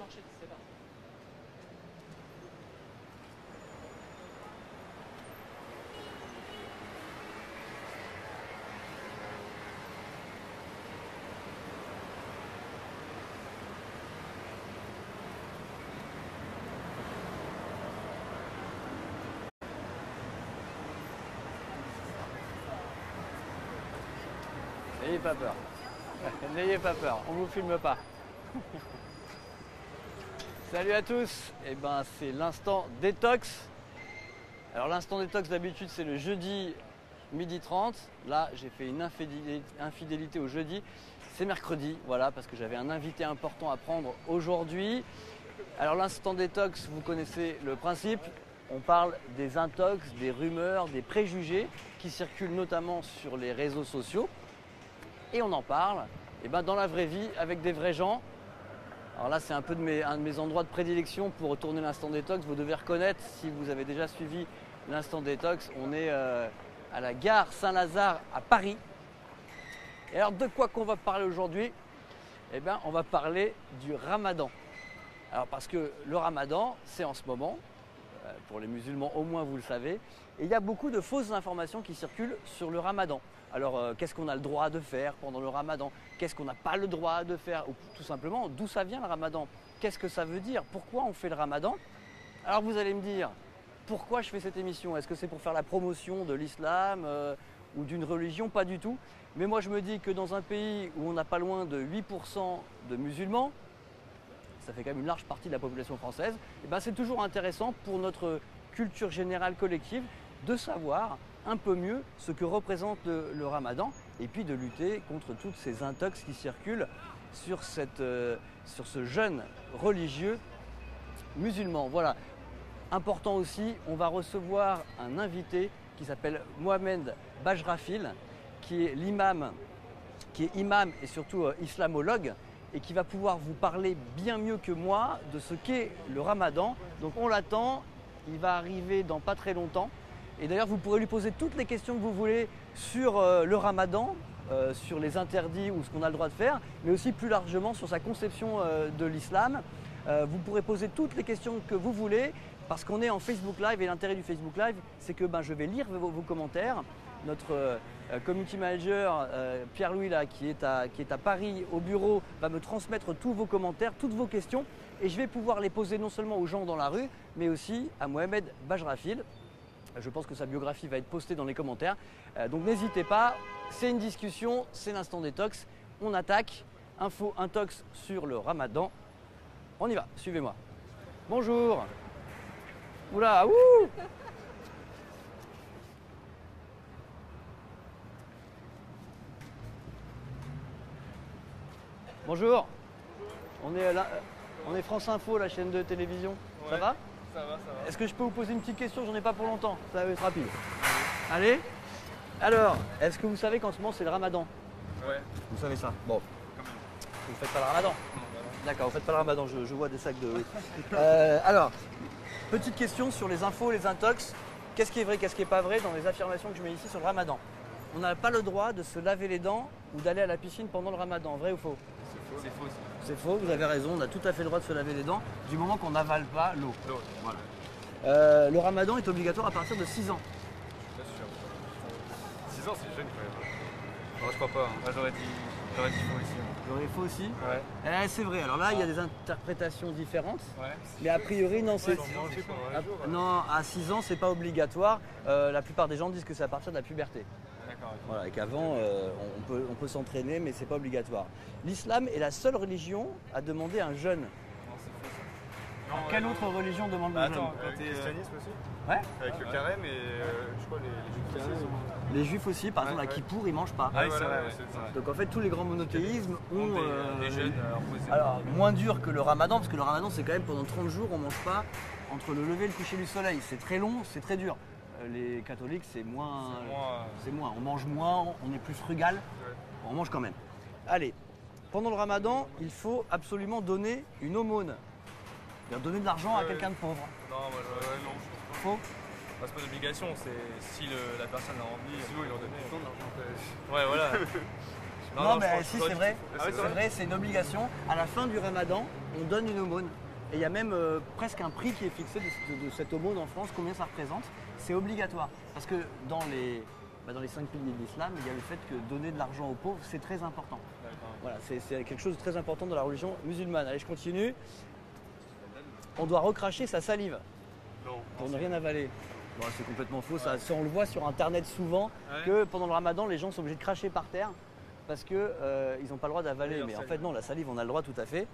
marcher, c'est là. N'ayez pas peur. N'ayez pas peur, on ne vous filme pas. Salut à tous, eh ben, c'est l'instant détox. Alors l'instant détox d'habitude c'est le jeudi 12h30. Là j'ai fait une infidélité au jeudi. C'est mercredi, voilà, parce que j'avais un invité important à prendre aujourd'hui. Alors l'instant détox, vous connaissez le principe. On parle des intox, des rumeurs, des préjugés qui circulent notamment sur les réseaux sociaux. Et on en parle dans la vraie vie avec des vrais gens. Alors là, c'est un de mes endroits de prédilection pour retourner l'instant détox. Vous devez reconnaître, si vous avez déjà suivi l'instant détox, on est à la gare Saint-Lazare à Paris. Et alors, de quoi qu'on va parler aujourd'hui? Eh bien, on va parler du ramadan. Alors, parce que le ramadan, c'est en ce moment, pour les musulmans au moins vous le savez, et il y a beaucoup de fausses informations qui circulent sur le ramadan. Alors, qu'est-ce qu'on a le droit de faire pendant le ramadan? Qu'est-ce qu'on n'a pas le droit de faire? Ou tout simplement, d'où ça vient le ramadan? Qu'est-ce que ça veut dire? Pourquoi on fait le ramadan? Alors, vous allez me dire, pourquoi je fais cette émission? Est-ce que c'est pour faire la promotion de l'islam ou d'une religion? Pas du tout. Mais moi, je me dis que dans un pays où on n'a pas loin de 8% de musulmans, ça fait quand même une large partie de la population française, c'est toujours intéressant pour notre culture générale collective de savoir un peu mieux ce que représente le ramadan et puis de lutter contre toutes ces intox qui circulent sur ce jeûne religieux musulman. Voilà. Important aussi, on va recevoir un invité qui s'appelle Mohamed Bajrafil, qui est imam et surtout islamologue, et qui va pouvoir vous parler bien mieux que moi de ce qu'est le ramadan. Donc on l'attend, il va arriver dans pas très longtemps. Et d'ailleurs, vous pourrez lui poser toutes les questions que vous voulez sur le ramadan, sur les interdits ou ce qu'on a le droit de faire, mais aussi plus largement sur sa conception de l'islam. Vous pourrez poser toutes les questions que vous voulez parce qu'on est en Facebook Live et l'intérêt du Facebook Live, c'est que je vais lire vos commentaires. Notre community manager, Pierre-Louis, qui est à Paris au bureau, va me transmettre tous vos commentaires, toutes vos questions et je vais pouvoir les poser non seulement aux gens dans la rue, mais aussi à Mohamed Bajrafil. Je pense que sa biographie va être postée dans les commentaires. Donc n'hésitez pas, c'est une discussion, c'est l'instant détox. On attaque, info intox sur le ramadan. On y va, suivez-moi. Bonjour. Oula, ouh. Bonjour. On est France Info, la chaîne de télévision. Ouais. Ça va? Ça va. Est-ce que je peux vous poser une petite question? J'en ai pas pour longtemps, ça va être rapide. Allez. Alors, est-ce que vous savez qu'en ce moment c'est le ramadan? Ouais. Vous savez ça? Bon. Vous faites pas le ramadan? D'accord, vous faites pas le ramadan, je vois des sacs de... alors, petite question sur les infos, les intox. Qu'est-ce qui est vrai, qu'est-ce qui n'est pas vrai dans les affirmations que je mets ici sur le ramadan? On n'a pas le droit de se laver les dents ou d'aller à la piscine pendant le ramadan, vrai ou faux? C'est faux. C'est faux, vous avez raison, on a tout à fait le droit de se laver les dents du moment qu'on n'avale pas l'eau. Voilà. Le ramadan est obligatoire à partir de 6 ans. Je suis pas sûr. 6 ans, c'est jeune quand même. Non, je crois pas. Moi, j'aurais dit faux ici. J'aurais faux aussi? Ouais. C'est vrai, alors là, il y a des interprétations différentes. Ouais. Mais a priori, non, c'est... Non, à 6 ans, c'est pas obligatoire. La plupart des gens disent que c'est à partir de la puberté. D'accord. Voilà, et qu'avant, on peut s'entraîner, mais c'est pas obligatoire. L'islam est la seule religion à demander un jeûne. Non, c'est faux ça. Alors, quelle autre religion demande le jeûne? Attends, quand t'es... christianisme aussi? Ouais. Avec le carême et je crois les juifs aussi. Les juifs aussi, par exemple, à Kippour, ils mangent pas. Ah oui, c'est vrai. Donc en fait, tous les grands monothéismes ont des jeûnes imposés. alors, moins dur que le ramadan, parce que le ramadan, c'est quand même pendant 30 jours, on mange pas entre le lever et le coucher du soleil. C'est très long, c'est très dur. Les catholiques, c'est moins. On mange moins, on est plus frugal. Ouais. On mange quand même. Allez, pendant le ramadan, il faut absolument donner une aumône. C'est-à-dire donner de l'argent à quelqu'un de pauvre. Non, non. Faux? C'est pas une obligation, c'est si la personne a envie, sinon il leur donne. Ouais, voilà. Non, mais si, c'est vrai. Ah ouais, C'est vrai, c'est une obligation. À la fin du ramadan, on donne une aumône. Et il y a même presque un prix qui est fixé de cette aumône en France, combien ça représente. C'est obligatoire. Parce que dans les 5 piliers de l'islam, il y a le fait que donner de l'argent aux pauvres, c'est très important. Voilà, c'est quelque chose de très important dans la religion musulmane. Allez, je continue. On doit recracher sa salive pour ne rien avaler. Bon, c'est complètement faux. Ça, on le voit sur Internet souvent, que pendant le ramadan, les gens sont obligés de cracher par terre parce qu'ils n'ont pas le droit d'avaler. Mais en fait, non, la salive, on a le droit tout à fait.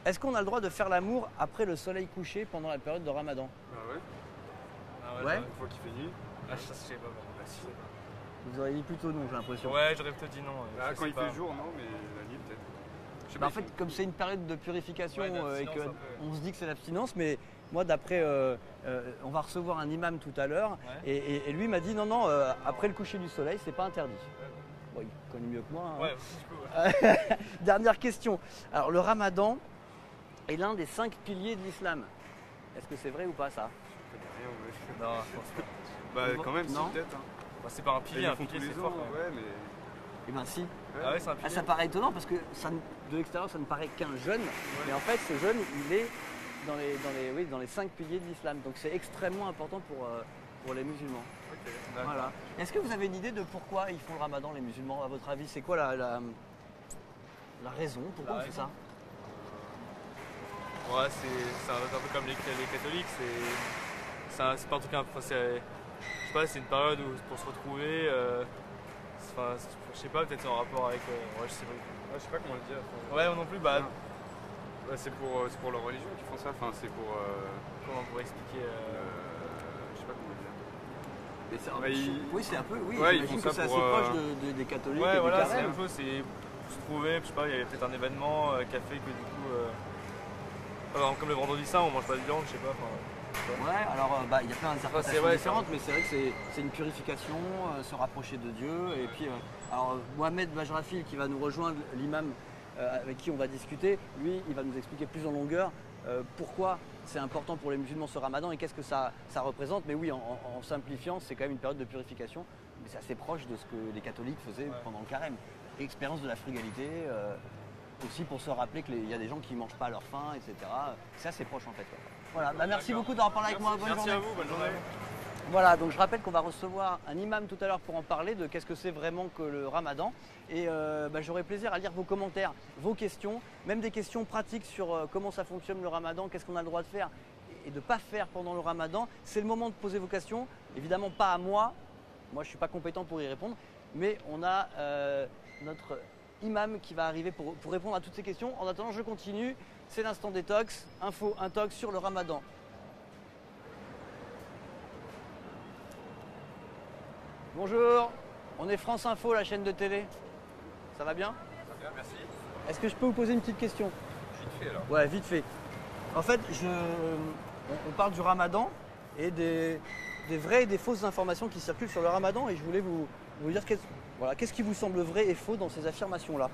Est-ce qu'on a le droit de faire l'amour après le soleil couché pendant la période de ramadan? Ouais. Une fois qu'il fait nuit. Ah, ça, je sais pas. Vous auriez dit plutôt non, j'ai l'impression. Ouais, j'aurais peut-être dit non. Quand il fait jour, non, mais la nuit, peut-être. En fait, comme c'est une période de purification et qu'on se dit que c'est l'abstinence, mais moi, d'après, on va recevoir un imam tout à l'heure, et lui m'a dit non, après le coucher du soleil, c'est pas interdit. Bon, il connaît mieux que moi. Hein. Ouais, si tu peux. Dernière question. Alors, le ramadan est l'un des 5 piliers de l'islam. Est-ce que c'est vrai ou pas ça? Non, je pense pas. Bah, quand même, si, peut-être. Bah, c'est pas un pilier, un pilier, c'est fort. Ouais, mais. Eh ben si. Ah ouais, c'est un pilier. Ça paraît étonnant parce que de l'extérieur, ça ne paraît qu'un jeûne. Mais en fait, ce jeûne, il est dans les 5 piliers de l'islam. Donc c'est extrêmement important pour les musulmans. Ok, voilà. Est-ce que vous avez une idée de pourquoi ils font le ramadan, les musulmans? À votre avis, c'est quoi la raison? Pourquoi on fait ça? Ouais, c'est un peu comme les catholiques. C'est pas un truc. Je sais pas, c'est une période où pour se retrouver. Je sais pas, peut-être c'est en rapport avec. Ouais, je sais pas. Je sais pas comment le dire. Ouais, moi non plus. Bah, c'est pour leur religion qu'ils font ça. Enfin, c'est pour. Comment on pourrait expliquer je sais pas comment le dire. Oui, c'est un peu. Oui, ouais, j'imagine que c'est assez proche des catholiques. Ouais, et voilà, du c'est carême. un peu. C'est pour se trouver. Je sais pas, il y avait peut-être un événement qui a fait que du coup. Comme le vendredi saint, on mange pas de viande, je sais pas. Ouais, alors il y a plein d'interprétations différentes, mais c'est vrai que c'est une purification, se rapprocher de Dieu. Et puis, alors Mohamed Bajrafil qui va nous rejoindre, l'imam avec qui on va discuter, lui, il va nous expliquer plus en longueur pourquoi c'est important pour les musulmans ce ramadan et qu'est-ce que ça représente. Mais oui, en simplifiant, c'est quand même une période de purification, mais c'est assez proche de ce que les catholiques faisaient pendant le carême. Expérience de la frugalité. Aussi pour se rappeler qu'il y a des gens qui ne mangent pas à leur faim, etc. C'est assez proche en fait. Voilà, merci beaucoup d'avoir parlé avec moi. Bonne journée. Merci à vous, bonne journée. Voilà, donc je rappelle qu'on va recevoir un imam tout à l'heure pour en parler de qu'est-ce que c'est vraiment que le ramadan. Et j'aurai plaisir à lire vos commentaires, vos questions, même des questions pratiques sur comment ça fonctionne le ramadan, qu'est-ce qu'on a le droit de faire et de ne pas faire pendant le ramadan. C'est le moment de poser vos questions, évidemment pas à moi je ne suis pas compétent pour y répondre, mais on a notre imam qui va arriver pour répondre à toutes ces questions. En attendant, je continue. C'est l'instant détox, info, intox sur le ramadan. Bonjour, on est France Info, la chaîne de télé. Ça va bien? Ça va bien, merci. Est-ce que je peux vous poser une petite question? Vite fait alors. Ouais, vite fait. En fait, on parle du ramadan et des vraies et des fausses informations qui circulent sur le ramadan et je voulais vous dire qu'est-ce qui vous semble vrai et faux dans ces affirmations-là.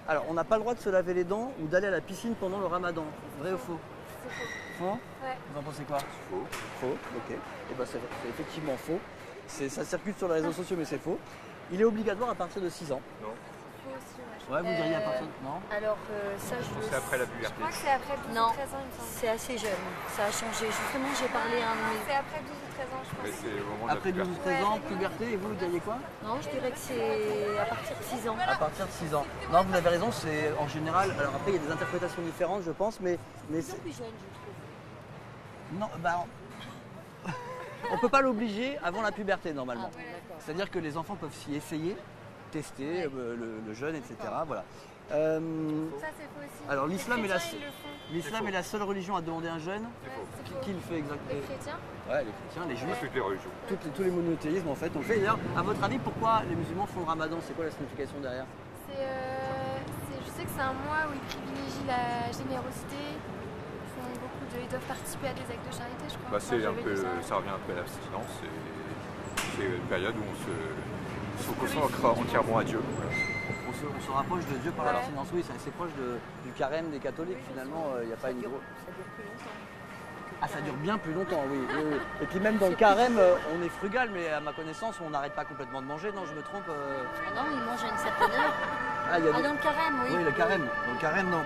Alors, on n'a pas le droit de se laver les dents ou d'aller à la piscine pendant le ramadan. Vrai ou faux? C'est faux. Faux? Ouais. Vous en pensez quoi? Faux. Faux, ok. Et ben c'est effectivement faux. Ça circule sur les réseaux sociaux, mais c'est faux. Il est obligatoire à partir de 6 ans. Non. Faux aussi, Ouais, vous diriez à partir de... Non? Alors, ça, je le C'est après la sais. puberté. Je crois que c'est après 12 Non. ou 13 ans, il me semble. C'est assez jeune, ça a changé. Justement, j'ai parlé à un de mes... C'est après 12 ou 13 ans, je Mais pense. c'est au moment de la Après 12 ou puberté. 13 ans, puberté, et vous diriez quoi? Non, je dirais que c'est à partir de 6 ans. À partir de 6 ans. Non, vous avez raison, c'est en général... Alors après, il y a des interprétations différentes, je pense, mais Ils c'est... sont plus jeunes, je trouve. Non, on peut pas l'obliger avant la puberté, normalement. Ah, bon, d'accord. C'est-à-dire que les enfants peuvent s'y essayer, tester le jeûne, etc. Voilà. Ça, c'est faux aussi. Alors, l'islam Les est la chrétiens, ils le font. L'islam est la seule religion à demander un jeûne. C'est faux. Qui le fait exactement? Les chrétiens? Ouais, les chrétiens, les juifs, Toutes les religions. tous les monothéismes en fait. On le fait. D'ailleurs, à votre avis, pourquoi les musulmans font le ramadan? C'est quoi la signification derrière? Je sais que c'est un mois où ils privilégient la générosité. Ils doivent participer à des actes de charité, je crois. Bah, c'est Enfin, un j'avais peu, lu ça. ça revient un peu à l'abstinence. C'est une période où on se consacre entièrement à Dieu. Voilà. On se rapproche de Dieu par Ouais. l'abstinence. Oui, c'est assez proche du carême des catholiques. Finalement, il n'y a pas une grosse. Ça dure plus longtemps. Ah, ça dure bien plus longtemps, oui. Oui. Et puis même dans le carême, on est frugal, mais à ma connaissance, on n'arrête pas complètement de manger. Non, je me trompe. Ah non, il mange à une certaine heure. Ah, il y a Ah, dans le carême, oui. Oui, le carême. Dans le carême, non.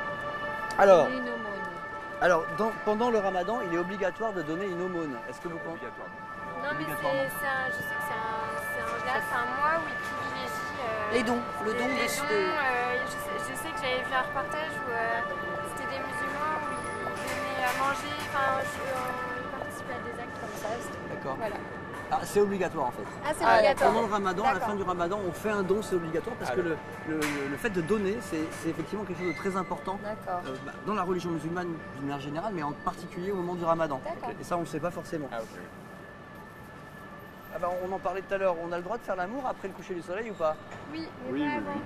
Alors, Une aumône. pendant le ramadan, il est obligatoire de donner une aumône. Est-ce que vous pensez Non, mais je sais que c'est un mois où il privilégie Les dons, le don les de ce. dons, je sais que j'avais vu un reportage où c'était des musulmans où ils donnaient à manger, ils participaient à des actes comme ça. D'accord. Voilà. Ah, c'est obligatoire en fait. Ah, c'est Ah, obligatoire. Pendant le ramadan, à la D'accord. fin du ramadan, on fait un don, c'est obligatoire parce que le fait de donner, c'est effectivement quelque chose de très important D'accord. dans la religion musulmane d'une manière générale, mais en particulier au moment du ramadan. D'accord. Et ça, on ne le sait pas forcément. Ah, ok. Ah bah, on en parlait tout à l'heure, on a le droit de faire l'amour après le coucher du soleil ou pas? Oui, mais Oui, pas oui, avant.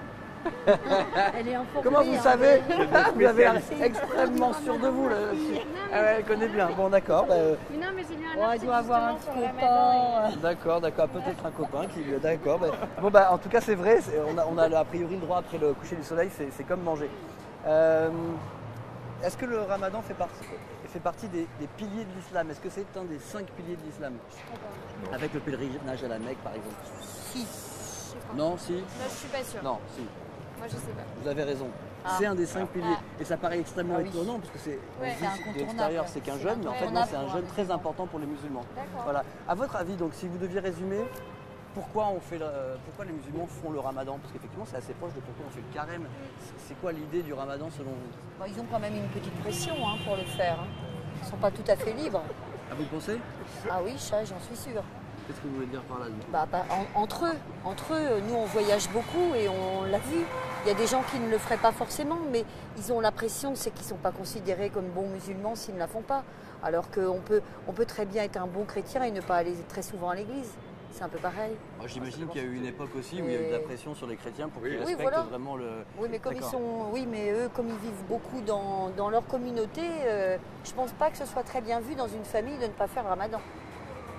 Elle est informée. Comment vous hein, savez? mais- Vous avez l'air extrêmement sûr de vous là-dessus. Ah ouais, elle connaît bien. Bon, d'accord. Mais non, mais j'ai lu un Ouais, article il doit avoir un justement sur le ramadan. copain. D'accord, peut-être un copain qui lui. D'accord. Bon, bah, en tout cas, c'est vrai, on a a priori le droit après le coucher du soleil, c'est comme manger. Est-ce que le ramadan fait partie des piliers de l'islam? Est-ce que c'est un des 5 piliers de l'islam? Non. Avec le pèlerinage à la Mecque, par exemple? Si. Non, si? Non, je suis pas sûre. Non, si. Moi, je sais pas. Vous avez raison. Ah. C'est un des 5 piliers. Et ça paraît extrêmement Ah oui. étonnant parce que on Ouais, se c'est dit incontournable. de l'extérieur c'est qu'un C'est jeune, mais en fait non, c'est un incontournable jeune pour un très musulman. important pour les musulmans. D'accord. Voilà. À votre avis, donc, si vous deviez résumer, pourquoi les musulmans font le ramadan? Parce qu'effectivement, c'est assez proche de pourquoi on fait le carême. C'est quoi l'idée du ramadan selon vous? Bon, ils ont quand même une petite pression pour le faire. Ils ne sont pas tout à fait libres. À vous pensez? Ah oui, ça, j'en suis sûre. Qu'est-ce que vous voulez dire par là? Entre eux, nous on voyage beaucoup et on l'a vu. Il y a des gens qui ne le feraient pas forcément, mais ils ont la pression, c'est qu'ils ne sont pas considérés comme bons musulmans s'ils ne la font pas. Alors qu'on peut très bien être un bon chrétien et ne pas aller très souvent à l'église. C'est un peu pareil. Moi, j'imagine qu'il y a eu une époque aussi où il y a eu de la pression sur les chrétiens pour qu'ils Oui, respectent voilà. vraiment le. Oui, mais comme D'accord. eux, comme ils vivent beaucoup dans leur communauté, je pense pas que ce soit très bien vu dans une famille de ne pas faire Ramadan.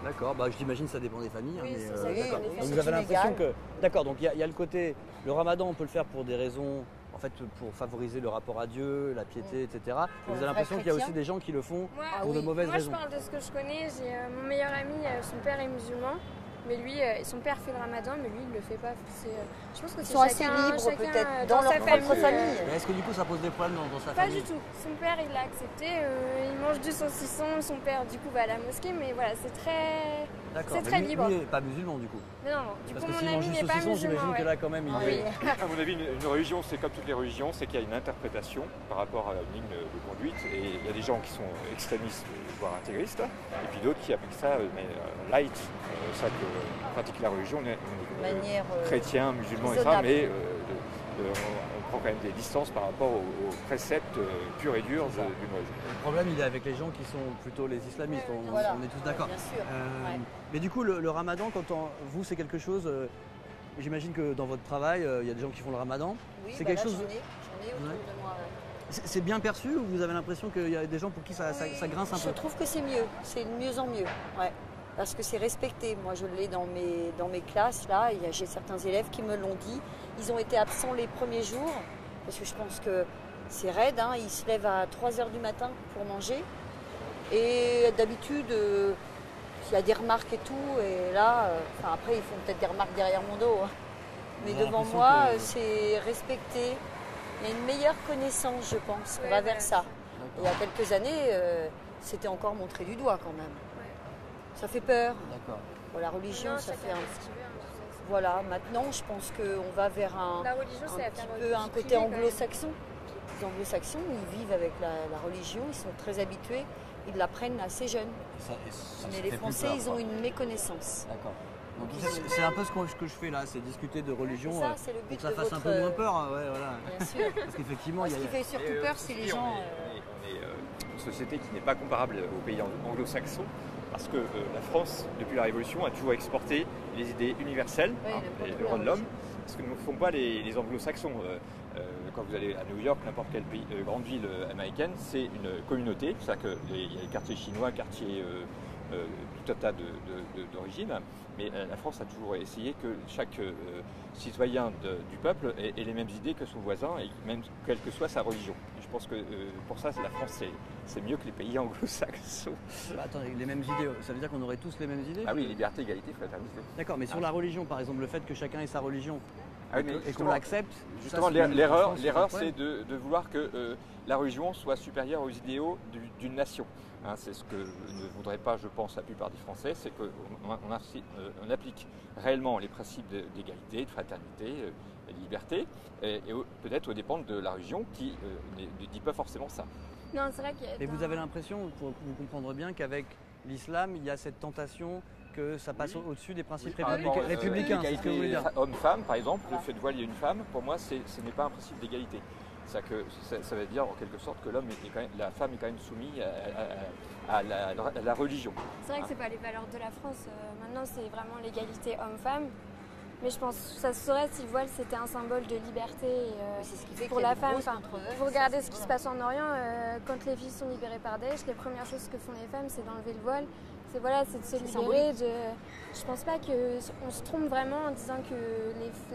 D'accord, j'imagine que ça dépend des familles. Oui, mais, c'est ça, d'accord. oui, Donc c'est vous avez l'impression inégal. que. D'accord, donc il y a le côté. Le ramadan, on peut le faire pour des raisons. En fait, pour favoriser le rapport à Dieu, la piété, etc. Pour vous un avez vrai l'impression qu'il y a chrétien. aussi des gens qui le font Moi, pour de oui. mauvaises Moi, je raisons. parle de ce que je connais. J'ai mon meilleur ami, son père est musulman, mais lui, son père fait le ramadan, mais lui, il le fait pas. Je pense que Ils c'est sont assez chacun, libres chacun, peut-être dans dans leur sa propre famille. Mais est-ce que du coup ça pose des problèmes dans sa Pas famille? du tout. Son père, il l'a accepté. Il mange du saucisson. Son père, du coup, va à la mosquée. Mais voilà, c'est très. D'accord, c'est mais très lui, libre. lui n'est pas musulman du coup. Mais non, du Parce coup, que mon s'il ami mange du n'est pas saucisson, musulman. j'imagine que là quand même il Ah est. oui. À mon avis, une religion, c'est comme toutes les religions, c'est qu'il y a une interprétation par rapport à une ligne de conduite. Et il y a des gens qui sont extrémistes, voire intégristes, et puis d'autres qui appliquent ça, mais light, ça que pratique la religion, on est Manière chrétien, musulman et ça, raisonnable. mais on prend quand même des distances par rapport aux préceptes purs et durs C'est ça. d'une religion. Le problème il est avec les gens qui sont plutôt les islamistes, Ouais, Voilà. on est tous d'accord. Bien sûr. Ouais. Mais du coup le ramadan, vous c'est quelque chose, j'imagine que dans votre travail il y a des gens qui font le ramadan. Oui, C'est bah quelque là, chose- J'en ai autour Ouais. de moi. Ouais. C'est bien perçu ou vous avez l'impression qu'il y a des gens pour qui ça grince un Je peu? trouve que c'est mieux, c'est de mieux en mieux. Ouais. Parce que c'est respecté. Moi, je l'ai dans mes classes. Là, j'ai certains élèves qui me l'ont dit. Ils ont été absents les premiers jours. Parce que je pense que c'est raide. Ils se lèvent à 3 h du matin pour manger. Et d'habitude, il y a des remarques et tout. Et là, après, ils font peut-être des remarques derrière mon dos. Mais Vous avez devant l'impression moi, que- c'est respecté. Il y a une meilleure connaissance, je pense. On Ouais, va ouais. vers ça. Il y a quelques années, c'était encore montré du doigt quand même. Ça fait peur. D'accord. Bon, la religion, Non, ça chacun fait un... fait ce qu'il veut, de toute façon. Voilà, maintenant, je pense qu'on va vers un La religion, c'est petit affaire peu un côté privée, quand même. anglo-saxon. Les anglo-saxons, ils vivent avec la religion, ils sont très habitués, ils l'apprennent assez jeunes. Mais les Français, ils ont une méconnaissance. D'accord. Donc c'est un peu ce que je fais là, c'est discuter de religion C'est ça, c'est le pour but que ça de fasse un votre... peu moins peur. Ouais, voilà. Bien sûr. Parce qu'effectivement, Moi, il y ce a. qui fait surtout peur, c'est les ceci dit, gens... on est une société qui n'est pas comparable aux pays anglo-saxons parce que la France, depuis la Révolution, a toujours exporté les idées universelles, Oui, et le le droit de l'homme, religion. ce que ne font pas les anglo-saxons. Quand vous allez à New York, n'importe quelle grande ville américaine, c'est une communauté, c'est-à-dire qu'il y a les quartiers chinois, quartiers tout un tas d'origines, mais la France a toujours essayé que chaque citoyen du peuple ait les mêmes idées que son voisin, et même quelle que soit sa religion. Et je pense que pour ça, la France, c'est mieux que les pays anglo-saxons. Bah, attendez, les mêmes idées, ça veut dire qu'on aurait tous les mêmes idées? Ah oui, liberté, égalité, fraternité. D'accord, mais sur la religion, par exemple, le fait que chacun ait sa religion Ah oui, mais et qu'on justement- l'accepte. Justement, ça, c'est l'erreur, c'est l'erreur, un problème. c'est de vouloir que la religion soit supérieure aux idéaux d'une nation. Hein, c'est ce que ne voudrait pas, je pense, la plupart des Français, c'est qu'on applique réellement les principes d'égalité, de fraternité, et de liberté, et peut-être aux dépens de la religion qui ne dit pas forcément ça. Non, c'est vrai qu'il y a Et vous avez l'impression, pour vous comprendre bien, qu'avec l'islam, il y a cette tentation que ça passe au-dessus des principes Par rapport, républicains, c'est ce que vous voulez dire. Homme-femme, par exemple, le fait de voiler une femme, pour moi, ce n'est pas un principe d'égalité. Ça veut dire en quelque sorte que la femme est quand même soumise à la religion. C'est vrai que c'est pas les valeurs de la France. Maintenant, c'est vraiment l'égalité homme-femme. Mais je pense que ça se saurait si le voile c'était un symbole de liberté C'est ce qui fait pour qu'il y a la des femme. grosses Enfin, controverses, vous regardez ça, ce qui c'est se passe en Orient, quand les filles sont libérées par Daesh, les premières choses que font les femmes, c'est d'enlever le voile. C'est de se libérer. Je pense pas qu'on se trompe vraiment en disant que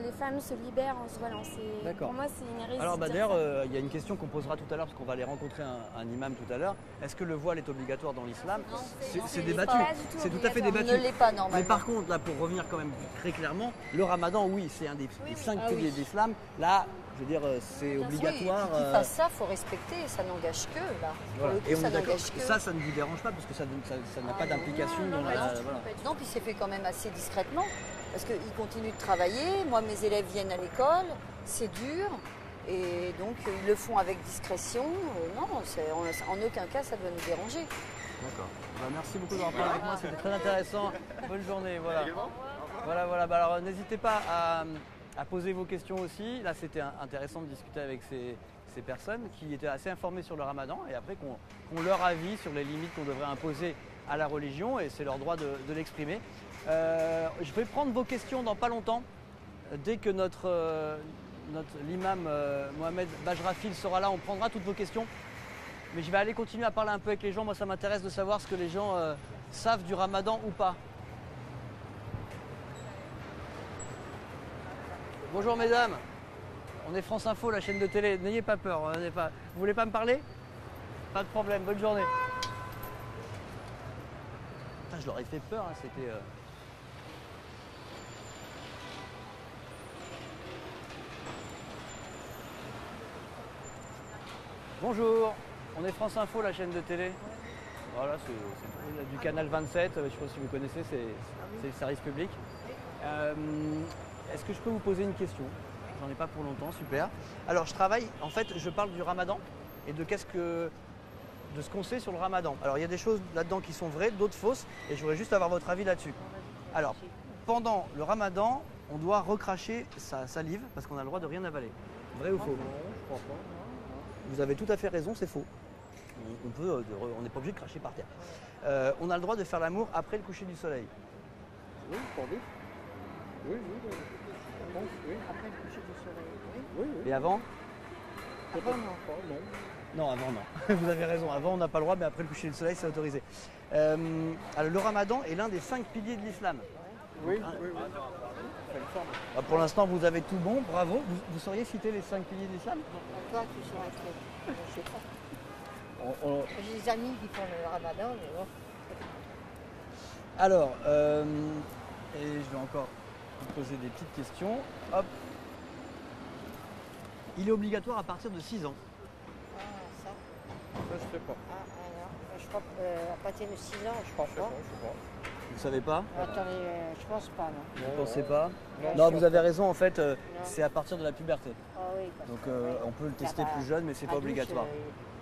les femmes se libèrent en se voilant. D'accord. Pour moi, c'est une hérésie. Alors de dire d'ailleurs, ça. il y a une question qu'on posera tout à l'heure, parce qu'on va aller rencontrer un imam tout à l'heure. Est-ce que le voile est obligatoire dans l'islam? Non, C'est non, débattu, pas du tout c'est tout à fait obligatoire. débattu. ne l'est pas Mais normalement. par contre, là, pour revenir quand même très clairement, le ramadan, oui, c'est un des 5 Ah piliers oui. de l'islam. Là, je veux dire, c'est obligatoire. Qu'ils fassent ça, il faut respecter, ça n'engage que là. Pour Voilà. le coup, Et on ça est d'accord. n'engage que. Ça ne vous dérange pas, parce que ça n'a pas non. d'implication Non, dans non, la. pas du tout, Voilà. pas du tout. Non, puis c'est fait quand même assez discrètement, parce qu'ils continuent de travailler. Moi, mes élèves viennent à l'école, c'est dur, et donc ils le font avec discrétion. Non, en aucun cas, ça doit nous déranger. D'accord. Bah, merci beaucoup d'avoir parlé avec moi, c'était très intéressant. Bonne journée, voilà. Voilà. Bah, alors n'hésitez pas à poser vos questions aussi. Là, c'était intéressant de discuter avec ces personnes qui étaient assez informées sur le ramadan et après qu'on leur avis sur les limites qu'on devrait imposer à la religion, et c'est leur droit de l'exprimer. Je vais prendre vos questions dans pas longtemps. Dès que l'imam Mohamed Bajrafil sera là, on prendra toutes vos questions. Mais je vais aller continuer à parler un peu avec les gens. Moi, ça m'intéresse de savoir ce que les gens savent du ramadan ou pas. Bonjour mesdames, on est France Info, la chaîne de télé. N'ayez pas peur, vous voulez pas me parler? Pas de problème, bonne journée. Putain, je leur ai fait peur, hein, c'était... Bonjour, on est France Info, la chaîne de télé. Voilà, c'est du canal 27, je ne sais pas si vous connaissez, c'est le service public. Est-ce que je peux vous poser une question? J'en ai pas pour longtemps, super. Alors je travaille, en fait, je parle du ramadan et de ce qu'on sait sur le ramadan. Alors il y a des choses là-dedans qui sont vraies, d'autres fausses, et je voudrais juste avoir votre avis là-dessus. Alors, pendant le ramadan, on doit recracher sa salive parce qu'on a le droit de rien avaler. Vrai ou faux? Non, je crois pas. Vous avez tout à fait raison, c'est faux. On n'est pas obligé de cracher par terre. On a le droit de faire l'amour après le coucher du soleil. Oui, sans doute. Oui, je pense, oui. Après le coucher du soleil, oui. Oui, oui. Et avant? Avant, non. Pas, non. Non, avant non. Vous avez raison. Avant, on n'a pas le droit, mais après le coucher du soleil, c'est autorisé. Alors, le ramadan est l'un des 5 piliers de l'islam. Oui, Ah. oui, oui. Ça me semble. Ah, pour l'instant, vous avez tout bon, bravo. Vous sauriez citer les 5 piliers de l'islam? Toi, tu saurais que. Je sais pas. On- J'ai des amis qui font le ramadan, mais bon. Alors, et je vais encore vous poser des petites questions. Hop. Il est obligatoire à partir de 6 ans. Ah, ça. Ça, je sais pas. Ah, alors, je crois à partir de 6 ans, je crois Je sais pas. pas, je sais pas. Vous savez pas? Attendez, je pense pas, non. Vous Non, pensez non. pas? Non, Non, je vous pense avez raison, en fait, Non. c'est à partir de la puberté. Ah oui, parce Donc que, ouais. on peut le tester Ah bah, plus jeune, mais c'est à pas 12, obligatoire.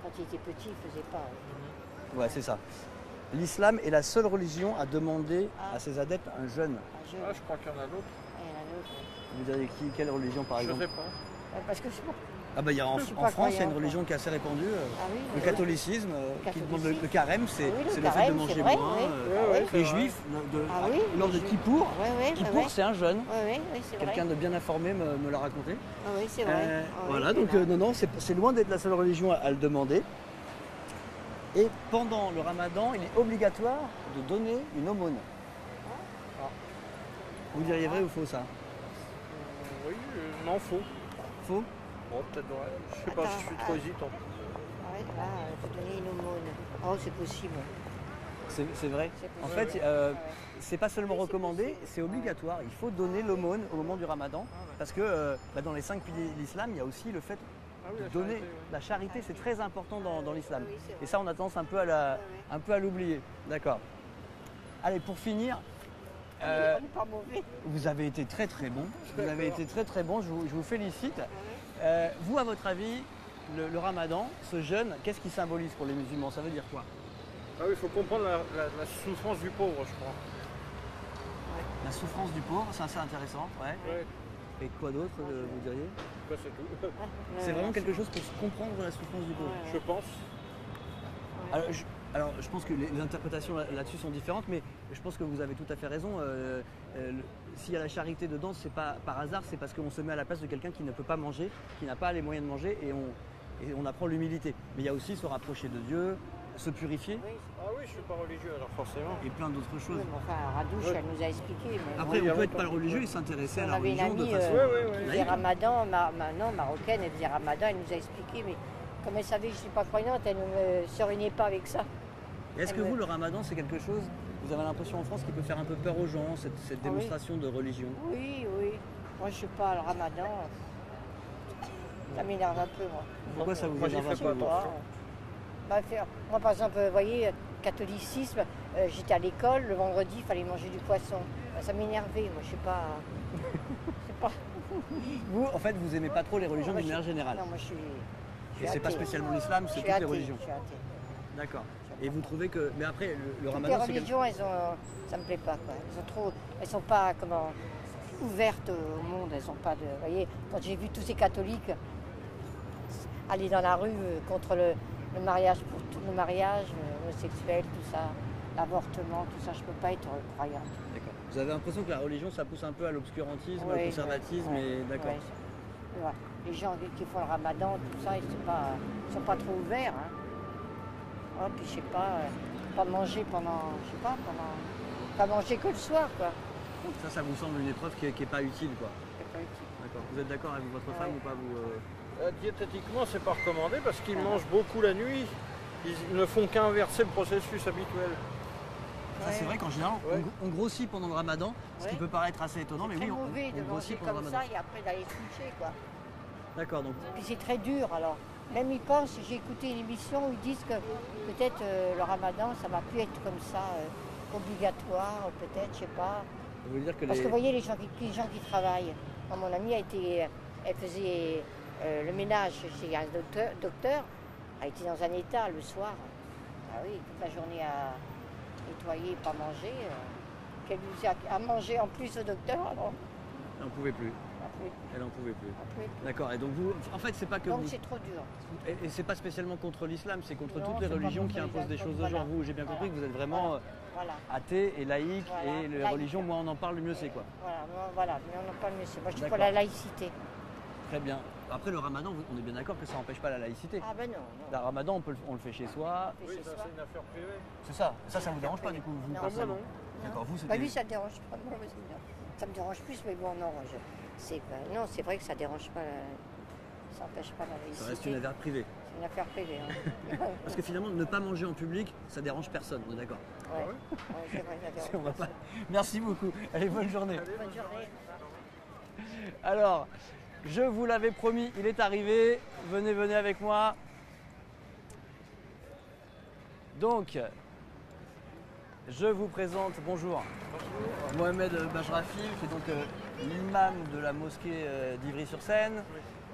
Quand il était petit, il faisait pas. Ouais, c'est ça. L'islam est la seule religion à demander Ah. à ses adeptes un jeûne. Un jeune. Ah, je crois qu'il y en a d'autres. Il y en a d'autres. Vous diriez quelle religion par Je exemple? sais pas. Parce que c'est bon. Ah bah il y a en Je suis pas France, il y a une croyante, religion qui est assez répandue. Ah oui, Le oui. catholicisme, qui demande le carême, c'est Oui, le c'est le fait de carême, manger c'est vrai, moins. oui. Ouais, Les c'est vrai. juifs, Ah oui, lors les de juifs. Kippour, Oui, oui, Kippour c'est un jeûne. Oui, c'est vrai. Quelqu'un de bien informé me l'a raconté. Ah oui, c'est vrai. Ah oui, Voilà, c'est donc vrai. non, c'est loin d'être la seule religion à le demander. Et pendant le ramadan, il est obligatoire de donner une aumône. Ah. Vous diriez vrai ou faux ça? Oui, non, faux. Faux? Bon, peut-être vrai. Je sais pas, Attends, je suis trop hésitant. Ouais, là, il faut donner une aumône. Oh, c'est possible. C'est vrai. C'est En possible. fait, c'est pas seulement recommandé, c'est obligatoire. Il faut donner l'aumône au moment du ramadan. Parce que dans les 5 piliers de l'islam, il y a aussi le fait de donner la charité. C'est très important dans l'islam. Oui, c'est vrai. Et ça, on a tendance un peu à l'oublier. D'accord. Allez, pour finir, On n'est pas mauvais. vous avez été très très bon. Vous avez été très très bon. Je vous félicite. Vous, à votre avis, le ramadan, ce jeûne, qu'est-ce qu'il symbolise pour les musulmans? Ça veut dire quoi? Ah oui, il faut comprendre la souffrance du pauvre, je crois. La souffrance du pauvre, c'est assez intéressant. Ouais. Ouais. Et quoi d'autre, vous diriez? Bah, c'est tout. C'est vraiment quelque chose pour comprendre la souffrance du pauvre. Je pense. Alors, je pense que les interprétations là-dessus sont différentes, mais je pense que vous avez tout à fait raison. S'il y a la charité dedans, c'est pas par hasard, c'est parce qu'on se met à la place de quelqu'un qui ne peut pas manger, qui n'a pas les moyens de manger, et on apprend l'humilité. Mais il y a aussi se rapprocher de Dieu, se purifier, Ah oui, je suis pas religieux, alors forcément. et plein d'autres choses. Oui, mais enfin, Radouche, elle nous a expliqué. Mais Après, Oui, on peut être avant, pas religieux et s'intéresser à on la avait une religion de amie façon ouais. qui faisait laïque. Ramadan, non, marocaine, elle faisait Ramadan, elle nous a expliqué, mais comme elle savait que je ne suis pas croyante, elle ne me sereignait pas avec ça. Et est-ce que vous, le ramadan, c'est quelque chose, vous avez l'impression en France, qui peut faire un peu peur aux gens, cette Ah oui. démonstration de religion? Oui. Moi, je ne suis pas le Ramadan. Ça m'énerve un peu, moi. Pourquoi ça vous Moi, j'y énerve un fais peu, pas vous? attention. Moi, par exemple, vous voyez, catholicisme, j'étais à l'école, le vendredi, il fallait manger du poisson. Ça m'énervait, moi, je sais pas. Vous, en fait, vous aimez pas trop les religions Moi, d'une je- manière générale. Non, moi, je suis. Et c'est pas athée. spécialement l'islam, Je c'est suis toutes les athée, religions. Je suis athée. D'accord. Et vous trouvez que. Mais après, le Toutes les ramadan, c'est quelque religions, ça me plaît pas, quoi. Elles sont pas, ouvertes au monde. Elles ont pas de. Vous voyez, quand j'ai vu tous ces catholiques aller dans la rue contre le mariage pour tout le mariage, homosexuel, tout ça, l'avortement, tout ça, je peux pas être croyante. D'accord. Vous avez l'impression que la religion, ça pousse un peu à l'obscurantisme, Ouais, au conservatisme, ouais, et d'accord. ouais. Les gens qui font le ramadan, tout ça, ils sont pas trop ouverts. Hein. Oh, puis je sais pas manger pas manger que le soir, quoi. Ça vous semble une épreuve qui est pas utile, quoi. C'est pas utile. D'accord. Vous êtes d'accord avec votre femme Ouais. ou pas, vous Diététiquement, c'est pas recommandé parce qu'ils mangent beaucoup la nuit. Ils ne font qu'inverser le processus habituel. Ça, c'est vrai qu'en général, Ouais. on grossit pendant le ramadan, ce qui Ouais. peut paraître assez étonnant, mais C'est oui, très mauvais on de grossit manger pendant le comme ramadan. ça et après d'aller se coucher, quoi. D'accord, donc Puis c'est très dur, alors. Même ils pensent, j'ai écouté une émission où ils disent que peut-être le ramadan, ça va plus être comme ça, obligatoire, peut-être, je sais pas. ça veut dire que Parce les. que vous voyez, les gens qui travaillent. Moi, mon amie elle faisait le ménage chez un docteur. Elle était dans un état le soir. Ah oui, toute la journée à nettoyer, pas manger. Qu'elle lui a manger en plus au docteur, alors. Elle n'en pouvait plus. Après, Elle n'en pouvait plus. après. D'accord, et donc vous, en fait, c'est pas que Donc vous. c'est trop dur. Et c'est pas spécialement contre l'islam, c'est contre Non, toutes les c'est pas religions contre qui les imposent des religions, choses de genre. voilà. Vous, j'ai bien compris Voilà. que vous êtes vraiment Voilà. athée et laïque, Voilà, et les laïque. religions, moins on en parle, mieux c'est, quoi. Voilà, mais on n'a pas le monsieur. Moi, je suis pour D'accord. la laïcité. Très bien. Après, le ramadan, on est bien d'accord que ça n'empêche pas la laïcité. Ah ben non. Le ramadan, on le fait chez soi. Oui, ça c'est une affaire privée. C'est ça. Ça vous dérange pas, du coup, vous, Non, personnellement? non. D'accord, vous, Bah, c'était. lui, ça ne dérange pas. Moi, ça me dérange plus, mais bon, non. Non, c'est vrai que ça dérange pas. Ça n'empêche pas la laïcité. Ça reste une affaire privée. C'est une affaire privée. Hein. Parce que finalement, ne pas manger en public, ça dérange personne, on est d'accord. Ouais. Ouais, c'est vrai, ça dérange On va pas... personne. Merci beaucoup. Allez, bonne journée. Bonne journée. Alors, je vous l'avais promis, il est arrivé. Venez avec moi. Donc, je vous présente, bonjour, Mohamed Bajrafi, qui est donc l'imam de la mosquée d'Ivry-sur-Seine,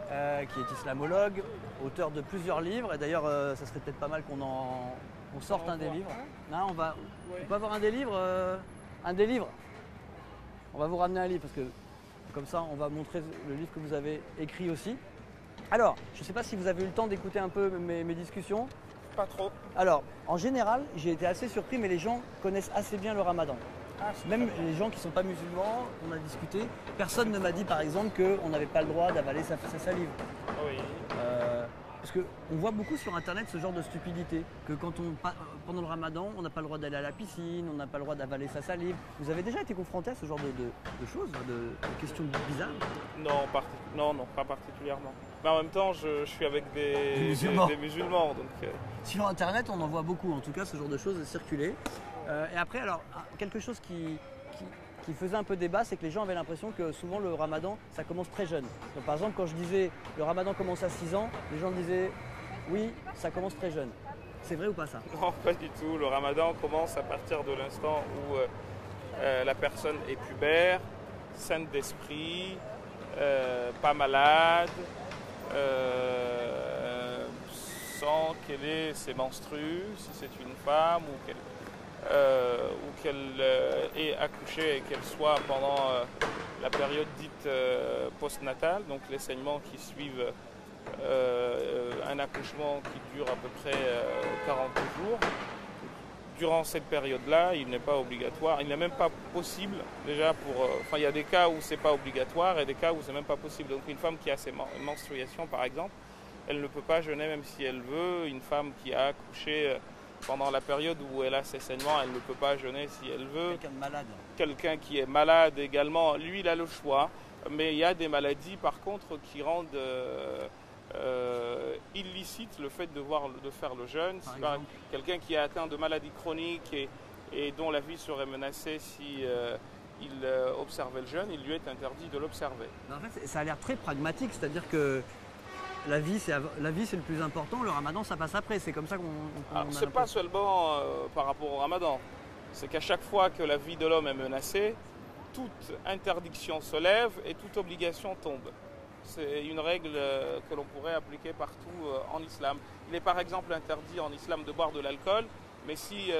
qui est islamologue, auteur de plusieurs livres. Et d'ailleurs, ça serait peut-être pas mal qu'on sorte un des livres. Hein, on peut avoir un des livres On va vous ramener un livre, parce que comme ça, on va montrer le livre que vous avez écrit aussi. Alors, je ne sais pas si vous avez eu le temps d'écouter un peu mes discussions. Pas trop. Alors, en général, j'ai été assez surpris, mais les gens connaissent assez bien le ramadan. Ah, c'est Même très bien. les gens qui ne sont pas musulmans, on a discuté. Personne ne m'a dit, par exemple, qu'on n'avait pas le droit d'avaler sa salive. Oui. Parce qu'on voit beaucoup sur Internet ce genre de stupidité. Que pendant le ramadan, on n'a pas le droit d'aller à la piscine, on n'a pas le droit d'avaler sa salive. Vous avez déjà été confronté à ce genre de choses, de questions bizarres? Non, pas particulièrement. mais en même temps, je suis avec des musulmans. Donc, Sur Internet, on en voit beaucoup, en tout cas, ce genre de choses circuler. Et après, alors, quelque chose qui faisait un peu débat, c'est que les gens avaient l'impression que souvent le ramadan, ça commence très jeune. Donc, par exemple, quand je disais le ramadan commence à 6 ans, les gens disaient oui, ça commence très jeune. C'est vrai ou pas ça? non, pas du tout. Le ramadan commence à partir de l'instant où la personne est pubère, saine d'esprit, pas malade, sans qu'elle ait ses menstrues, si c'est une femme, ou qu'elle ait accouché et qu'elle soit pendant la période dite postnatale, donc les saignements qui suivent un accouchement qui dure à peu près 40 jours. Durant cette période-là, il n'est pas obligatoire, il n'est même pas possible déjà enfin il y a des cas où c'est pas obligatoire et des cas où c'est même pas possible. Donc une femme qui a ses menstruations par exemple, elle ne peut pas jeûner même si elle veut. Une femme qui a accouché pendant la période où elle a ses saignements, elle ne peut pas jeûner si elle veut. Quelqu'un de malade. Quelqu'un qui est malade également, lui il a le choix. Mais il y a des maladies par contre qui rendent illicite le fait de faire le jeûne. Quelqu'un qui est atteint de maladies chroniques et dont la vie serait menacée si il observait le jeûne, il lui est interdit de l'observer. En fait, ça a l'air très pragmatique, c'est-à-dire que la vie c'est le plus important, le ramadan ça passe après, c'est comme ça qu'on c'est pas seulement par rapport au ramadan, c'est qu'à chaque fois que la vie de l'homme est menacée, toute interdiction se lève et toute obligation tombe. C'est une règle que l'on pourrait appliquer partout en islam. Il est par exemple interdit en islam de boire de l'alcool, mais si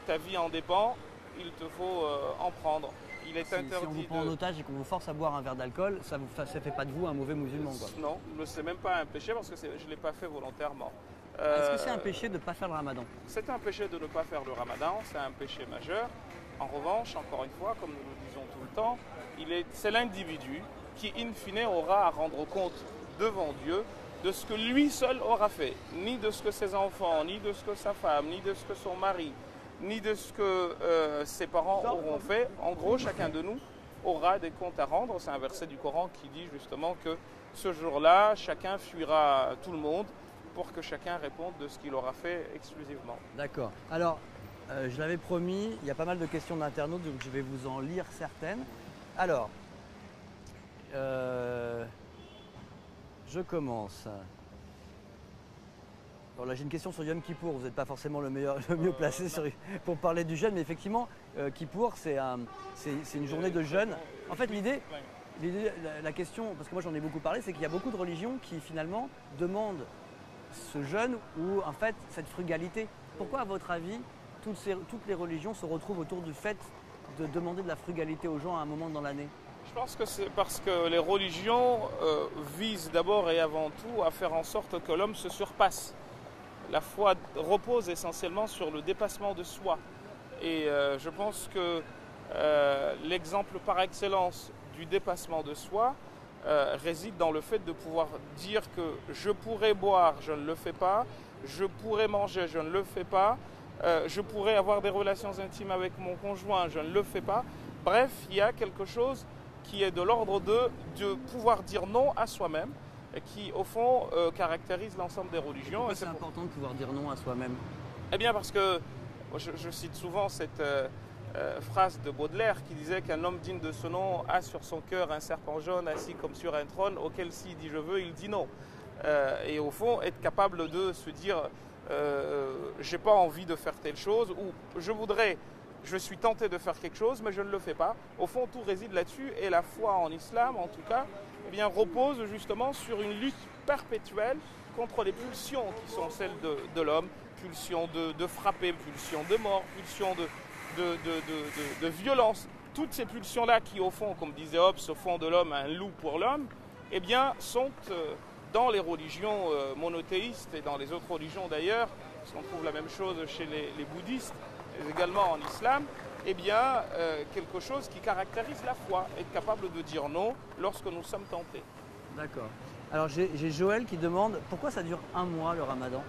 ta vie en dépend, il te faut en prendre. Il est interdit. Si on vous prend en otage et qu'on vous force à boire un verre d'alcool, ça ne fait pas de vous un mauvais musulman, quoi. Non, ce n'est même pas un péché parce que je ne l'ai pas fait volontairement. Est-ce que c'est un péché de ne pas faire le ramadan? C'est un péché de ne pas faire le ramadan, c'est un péché majeur. En revanche, encore une fois, comme nous le disons tout le temps, c'est l'individu qui, in fine, aura à rendre compte devant Dieu de ce que lui seul aura fait, ni de ce que ses enfants, ni de ce que sa femme, ni de ce que son mari, ni de ce que ses parents auront fait. En gros, chacun de nous aura des comptes à rendre. C'est un verset du Coran qui dit justement que ce jour-là, chacun fuira tout le monde pour que chacun réponde de ce qu'il aura fait exclusivement. D'accord. Alors, je l'avais promis, il y a pas mal de questions d'internautes, donc je vais vous en lire certaines. Alors, je commence. Alors là, j'ai une question sur Yom Kippour. Vous n'êtes pas forcément le mieux placé pour parler du jeûne, mais effectivement, Kippour, c'est une journée de jeûne. En fait, l'idée, la question, parce que moi j'en ai beaucoup parlé, c'est qu'il y a beaucoup de religions qui finalement demandent ce jeûne ou en fait cette frugalité. Pourquoi, à votre avis, toutes les religions se retrouvent autour du fait de demander de la frugalité aux gens à un moment dans l'année? Je pense que c'est parce que les religions visent d'abord et avant tout à faire en sorte que l'homme se surpasse. La foi repose essentiellement sur le dépassement de soi. Et je pense que l'exemple par excellence du dépassement de soi réside dans le fait de pouvoir dire que je pourrais boire, je ne le fais pas, je pourrais manger, je ne le fais pas, je pourrais avoir des relations intimes avec mon conjoint, je ne le fais pas. Bref, il y a quelque chose qui est de l'ordre de pouvoir dire non à soi-même et qui, au fond, caractérise l'ensemble des religions. Pourquoi c'est important de pouvoir dire non à soi-même? Eh bien parce que, je cite souvent cette phrase de Baudelaire qui disait qu'un homme digne de ce nom a sur son cœur un serpent jaune assis comme sur un trône auquel s'il dit je veux, il dit non. Et au fond, être capable de se dire j'ai pas envie de faire telle chose ou je suis tenté de faire quelque chose mais je ne le fais pas. Au fond, tout réside là-dessus et la foi en islam, en tout cas, eh bien, repose justement sur une lutte perpétuelle contre les pulsions qui sont celles de l'homme, pulsions de frapper, pulsions de mort, pulsions de violence. Toutes ces pulsions-là qui, au fond, comme disait Hobbes, au fond de l'homme un loup pour l'homme, eh bien, sont dans les religions monothéistes et dans les autres religions d'ailleurs, parce qu'on trouve la même chose chez les bouddhistes, et également en islam, eh bien, quelque chose qui caractérise la foi, être capable de dire non lorsque nous sommes tentés. D'accord. Alors j'ai Joël qui demande pourquoi ça dure un mois le ramadan?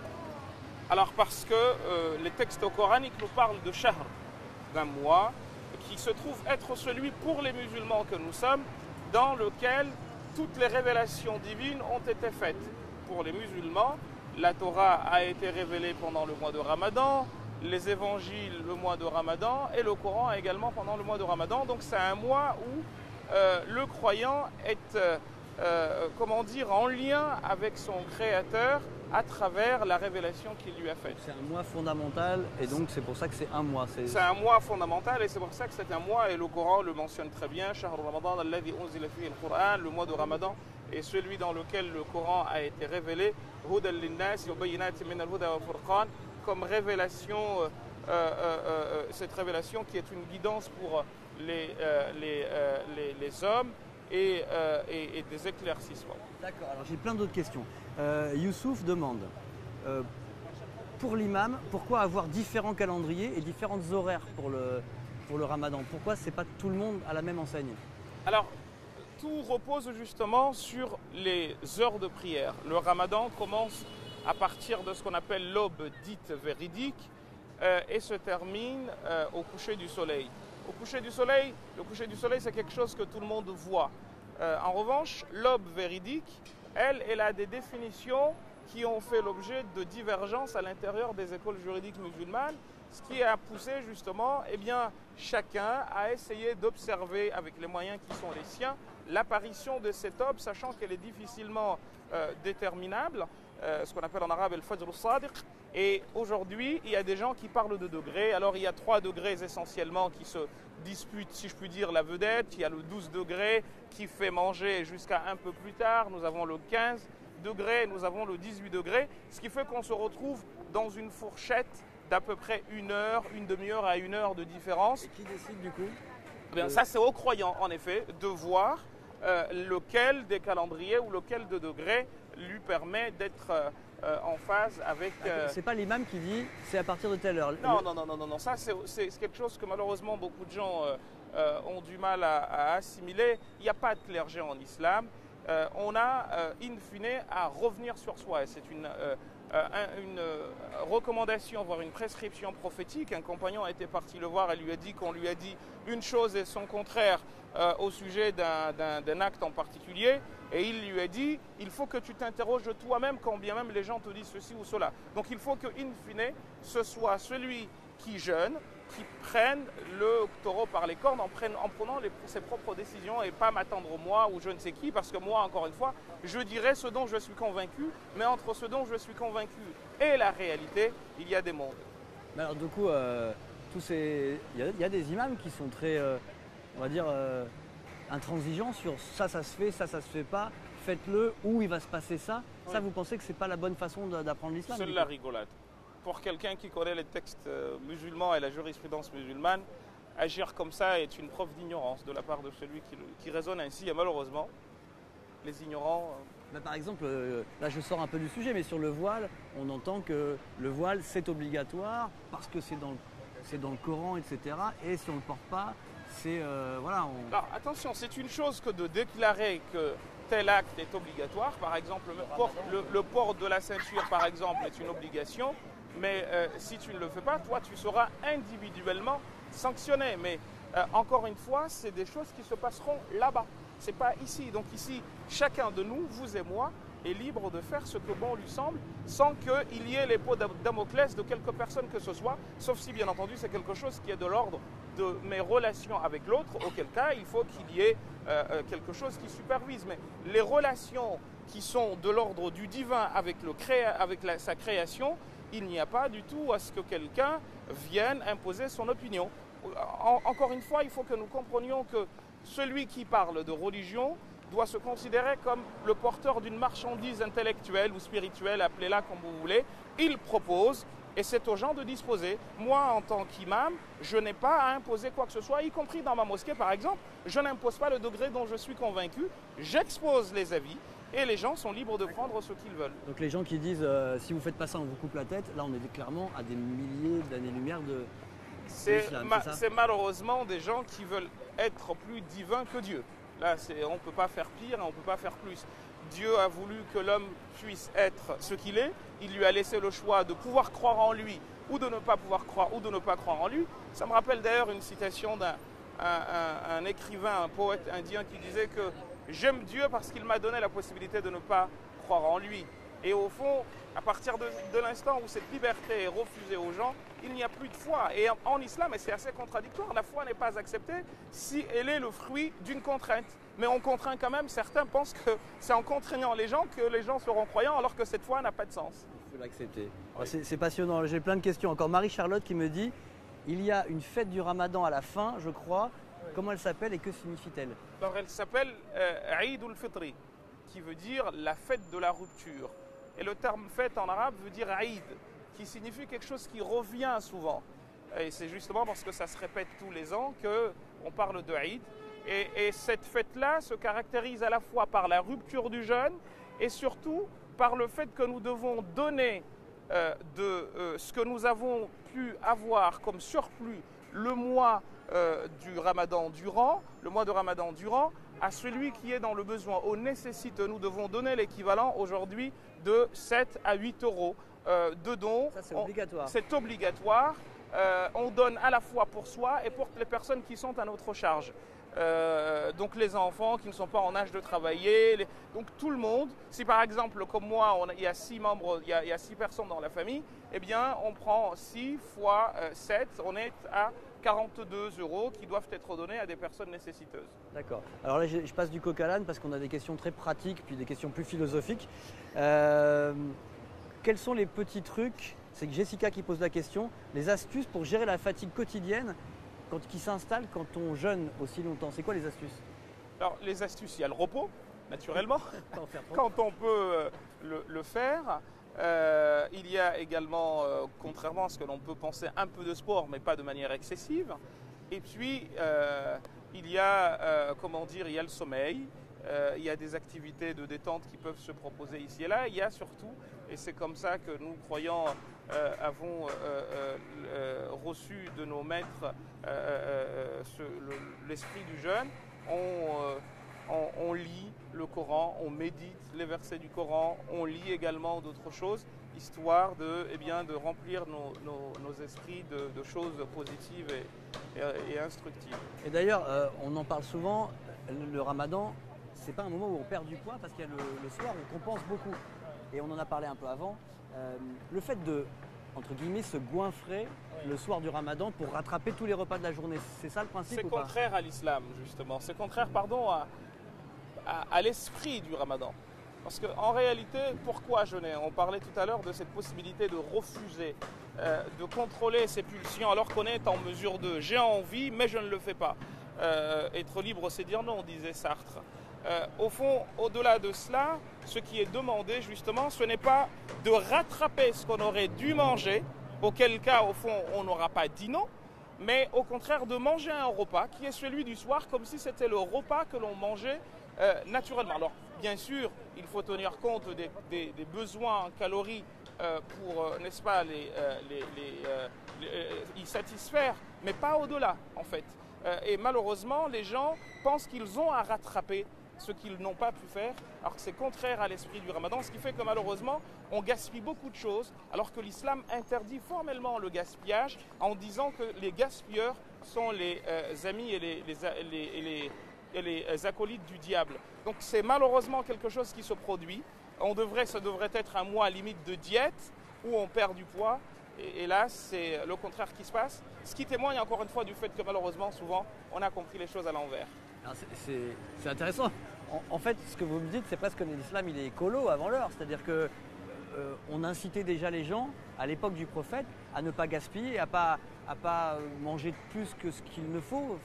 Alors parce que les textes coraniques nous parlent de shahr, d'un mois, qui se trouve être celui pour les musulmans que nous sommes, dans lequel toutes les révélations divines ont été faites. Pour les musulmans, la Torah a été révélée pendant le mois de Ramadan, les évangiles le mois de Ramadan et le Coran également pendant le mois de Ramadan. Donc c'est un mois où le croyant est comment dire, en lien avec son Créateur à travers la révélation qu'il lui a faite. C'est un mois fondamental et donc c'est pour ça que c'est un mois. C'est un mois fondamental et c'est pour ça que c'est un mois et le Coran le mentionne très bien. Shahr Ramadan alladhi unzila fihi al-Qur'an, le mois de Ramadan est celui dans lequel le Coran a été révélé. Hudan lin-nas wa bayyinatin min al-huda wal furqan, comme révélation, cette révélation qui est une guidance pour les hommes et des éclaircissements. D'accord, alors j'ai plein d'autres questions. Youssouf demande, pour l'imam, pourquoi avoir différents calendriers et différentes horaires pour le ramadan? Pourquoi c'est pas tout le monde à la même enseigne? Alors, tout repose justement sur les heures de prière. Le ramadan commence à partir de ce qu'on appelle l'aube dite véridique et se termine au coucher du soleil. Au coucher du soleil, le coucher du soleil, c'est quelque chose que tout le monde voit. En revanche, l'aube véridique, elle a des définitions qui ont fait l'objet de divergences à l'intérieur des écoles juridiques musulmanes, ce qui a poussé justement, eh bien, chacun à essayer d'observer avec les moyens qui sont les siens l'apparition de cette aube, sachant qu'elle est difficilement déterminable, ce qu'on appelle en arabe el fajr al-sadiq. Et aujourd'hui, il y a des gens qui parlent de degrés. Alors il y a 3 degrés essentiellement qui se disputent, si je puis dire, la vedette. Il y a le 12 degrés qui fait manger jusqu'à un peu plus tard. Nous avons le 15 degrés, nous avons le 18 degrés. Ce qui fait qu'on se retrouve dans une fourchette d'à peu près une heure, une demi-heure à 1 heure de différence. Et qui décide du coup? Bien, ça, c'est aux croyants, en effet, de voir lequel des calendriers ou lequel de degrés lui permet d'être en phase avec... C'est pas l'imam qui dit c'est à partir de telle heure. Non. Ça, c'est quelque chose que malheureusement beaucoup de gens ont du mal à assimiler. Il n'y a pas de clergé en islam. On a, in fine, à revenir sur soi. C'est une recommandation, voire une prescription prophétique. Un compagnon a été parti le voir et lui a dit qu'on lui a dit une chose et son contraire au sujet d'un acte en particulier. Et il lui a dit, il faut que tu t'interroges de toi-même quand bien même les gens te disent ceci ou cela. Donc il faut que, in fine, ce soit celui qui jeûne, qui prenne le taureau par les cornes en prenant ses propres décisions et pas m'attendre moi ou je ne sais qui, parce que moi, encore une fois, je dirais ce dont je suis convaincu, mais entre ce dont je suis convaincu et la réalité, il y a des mondes. Mais alors du coup, il y a des imams qui sont très, on va dire, intransigeants sur ça se fait, ça se fait pas, faites-le, où il va se passer ça. Oui. Ça, vous pensez que c'est pas la bonne façon d'apprendre l'islam? C'est la rigolade. Pour quelqu'un qui connaît les textes musulmans et la jurisprudence musulmane, agir comme ça est une preuve d'ignorance de la part de celui qui raisonne ainsi. Et malheureusement, les ignorants... Par exemple, là je sors un peu du sujet, mais sur le voile, on entend que le voile c'est obligatoire parce que c'est dans le Coran, etc. Et si on ne le porte pas, c'est... voilà. Alors attention, c'est une chose que de déclarer que tel acte est obligatoire. Par exemple, le port de la ceinture, par exemple, est une obligation. Mais si tu ne le fais pas, toi, tu seras individuellement sanctionné. Mais encore une fois, c'est des choses qui se passeront là-bas. Ce n'est pas ici. Donc ici, chacun de nous, vous et moi, est libre de faire ce que bon lui semble, sans qu'il y ait l'épée de Damoclès de quelque personne que ce soit, sauf si, bien entendu, c'est quelque chose qui est de l'ordre de mes relations avec l'autre, auquel cas, il faut qu'il y ait quelque chose qui supervise. Mais les relations qui sont de l'ordre du divin avec sa création, il n'y a pas du tout à ce que quelqu'un vienne imposer son opinion. Encore une fois, il faut que nous comprenions que celui qui parle de religion doit se considérer comme le porteur d'une marchandise intellectuelle ou spirituelle, appelez-la comme vous voulez. Il propose et c'est aux gens de disposer. Moi, en tant qu'imam, je n'ai pas à imposer quoi que ce soit, y compris dans ma mosquée par exemple. Je n'impose pas le degré dont je suis convaincu, j'expose les avis. Et les gens sont libres de prendre ce qu'ils veulent. Donc les gens qui disent si vous ne faites pas ça, on vous coupe la tête, là on est clairement à des milliers d'années-lumière de l'islam, c'est malheureusement des gens qui veulent être plus divins que Dieu. Là, on ne peut pas faire pire et on ne peut pas faire plus. Dieu a voulu que l'homme puisse être ce qu'il est. Il lui a laissé le choix de pouvoir croire en lui ou de ne pas pouvoir croire ou de ne pas croire en lui. Ça me rappelle d'ailleurs une citation d'un écrivain, un poète indien qui disait que j'aime Dieu parce qu'il m'a donné la possibilité de ne pas croire en lui. Et au fond, à partir de l'instant où cette liberté est refusée aux gens, il n'y a plus de foi. Et en islam, et c'est assez contradictoire, la foi n'est pas acceptée si elle est le fruit d'une contrainte. Mais on contraint quand même, certains pensent que c'est en contraignant les gens que les gens seront croyants alors que cette foi n'a pas de sens. Il faut l'accepter. C'est passionnant, j'ai plein de questions. Encore Marie-Charlotte qui me dit, il y a une fête du Ramadan à la fin, je crois. Comment elle s'appelle et que signifie-t-elle? Alors elle s'appelle Eid al-Fitri, qui veut dire la fête de la rupture. Et le terme fête en arabe veut dire Eid, qui signifie quelque chose qui revient souvent. Et c'est justement parce que ça se répète tous les ans qu'on parle de Eid. Et cette fête-là se caractérise à la fois par la rupture du jeûne et surtout par le fait que nous devons donner ce que nous avons pu avoir comme surplus le mois du Ramadan durant, à celui qui est dans le besoin, au nécessiteux. Nous devons donner l'équivalent aujourd'hui de 7 à 8 euros de dons. Ça, c'est obligatoire. C'est obligatoire. On donne à la fois pour soi et pour les personnes qui sont à notre charge. Donc les enfants qui ne sont pas en âge de travailler, donc tout le monde. Si par exemple comme moi il y a 6 membres, il y a 6 personnes dans la famille, eh bien on prend 6 fois 7, on est à 42 euros qui doivent être donnés à des personnes nécessiteuses. D'accord. Alors là je passe du coq à l'âne parce qu'on a des questions très pratiques puis des questions plus philosophiques. Quels sont les petits trucs, c'est Jessica qui pose la question, les astuces pour gérer la fatigue quotidienne qui s'installe quand on jeûne aussi longtemps? C'est quoi les astuces? Alors les astuces, il y a le repos, naturellement, quand on peut le faire. Il y a également, contrairement à ce que l'on peut penser, un peu de sport, mais pas de manière excessive. Et puis, il y a, il y a le sommeil, il y a des activités de détente qui peuvent se proposer ici et là. Il y a surtout, et c'est comme ça que nous, croyants, avons reçu de nos maîtres l'esprit du jeûne, on lit le Coran, on médite les versets du Coran, on lit également d'autres choses, histoire de remplir nos esprits de choses positives et instructives. Et d'ailleurs, on en parle souvent, le Ramadan, c'est pas un moment où on perd du poids parce qu'il y a le soir, on compense beaucoup. Et on en a parlé un peu avant. Le fait de, entre guillemets, se goinfrer le soir du Ramadan pour rattraper tous les repas de la journée, c'est ça le principe? C'est contraire à l'islam, justement. C'est contraire, à l'esprit du Ramadan. Parce qu'en réalité, pourquoi jeûner? On parlait tout à l'heure de cette possibilité de refuser, de contrôler ses pulsions alors qu'on est en mesure de « j'ai envie, mais je ne le fais pas ». Être libre, c'est dire non, disait Sartre. Au fond, au-delà de cela, ce qui est demandé justement, ce n'est pas de rattraper ce qu'on aurait dû manger, auquel cas, au fond, on n'aura pas dit non, mais au contraire de manger un repas qui est celui du soir, comme si c'était le repas que l'on mangeait naturellement. Alors, bien sûr, il faut tenir compte des besoins en calories pour, n'est-ce pas, y satisfaire, mais pas au-delà, en fait. Et malheureusement, les gens pensent qu'ils ont à rattraper ce qu'ils n'ont pas pu faire, alors que c'est contraire à l'esprit du Ramadan, ce qui fait que malheureusement, on gaspille beaucoup de choses, alors que l'islam interdit formellement le gaspillage en disant que les gaspilleurs sont les amis et les acolytes du diable. Donc c'est malheureusement quelque chose qui se produit. Ça devrait être un mois limite de diète où on perd du poids. Et là, c'est le contraire qui se passe, ce qui témoigne encore une fois du fait que malheureusement, souvent, on a compris les choses à l'envers. C'est intéressant. En fait, ce que vous me dites, c'est presque que l'islam, il est écolo avant l'heure. C'est-à-dire qu'on incitait déjà les gens, à l'époque du prophète, à ne pas gaspiller, à pas manger plus que ce qu'il ne faut.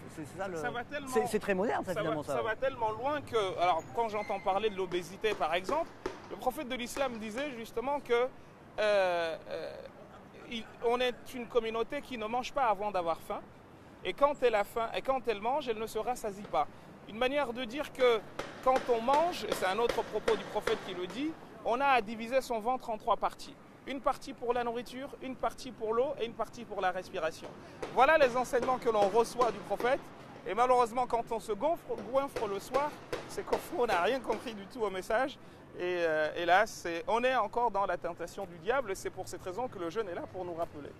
C'est très moderne, finalement. Ça va tellement loin que, alors, quand j'entends parler de l'obésité, par exemple, le prophète de l'islam disait justement que on est une communauté qui ne mange pas avant d'avoir faim, et quand elle a faim et quand elle mange, elle ne se rassasie pas. Une manière de dire que quand on mange, et c'est un autre propos du prophète qui le dit, on a à diviser son ventre en 3 parties. Une partie pour la nourriture, une partie pour l'eau et une partie pour la respiration. Voilà les enseignements que l'on reçoit du prophète. Et malheureusement, quand on se goinfre le soir, c'est qu'au fond, on n'a rien compris du tout au message. Et là, on est encore dans la tentation du diable. Et c'est pour cette raison que le jeûne est là pour nous rappeler.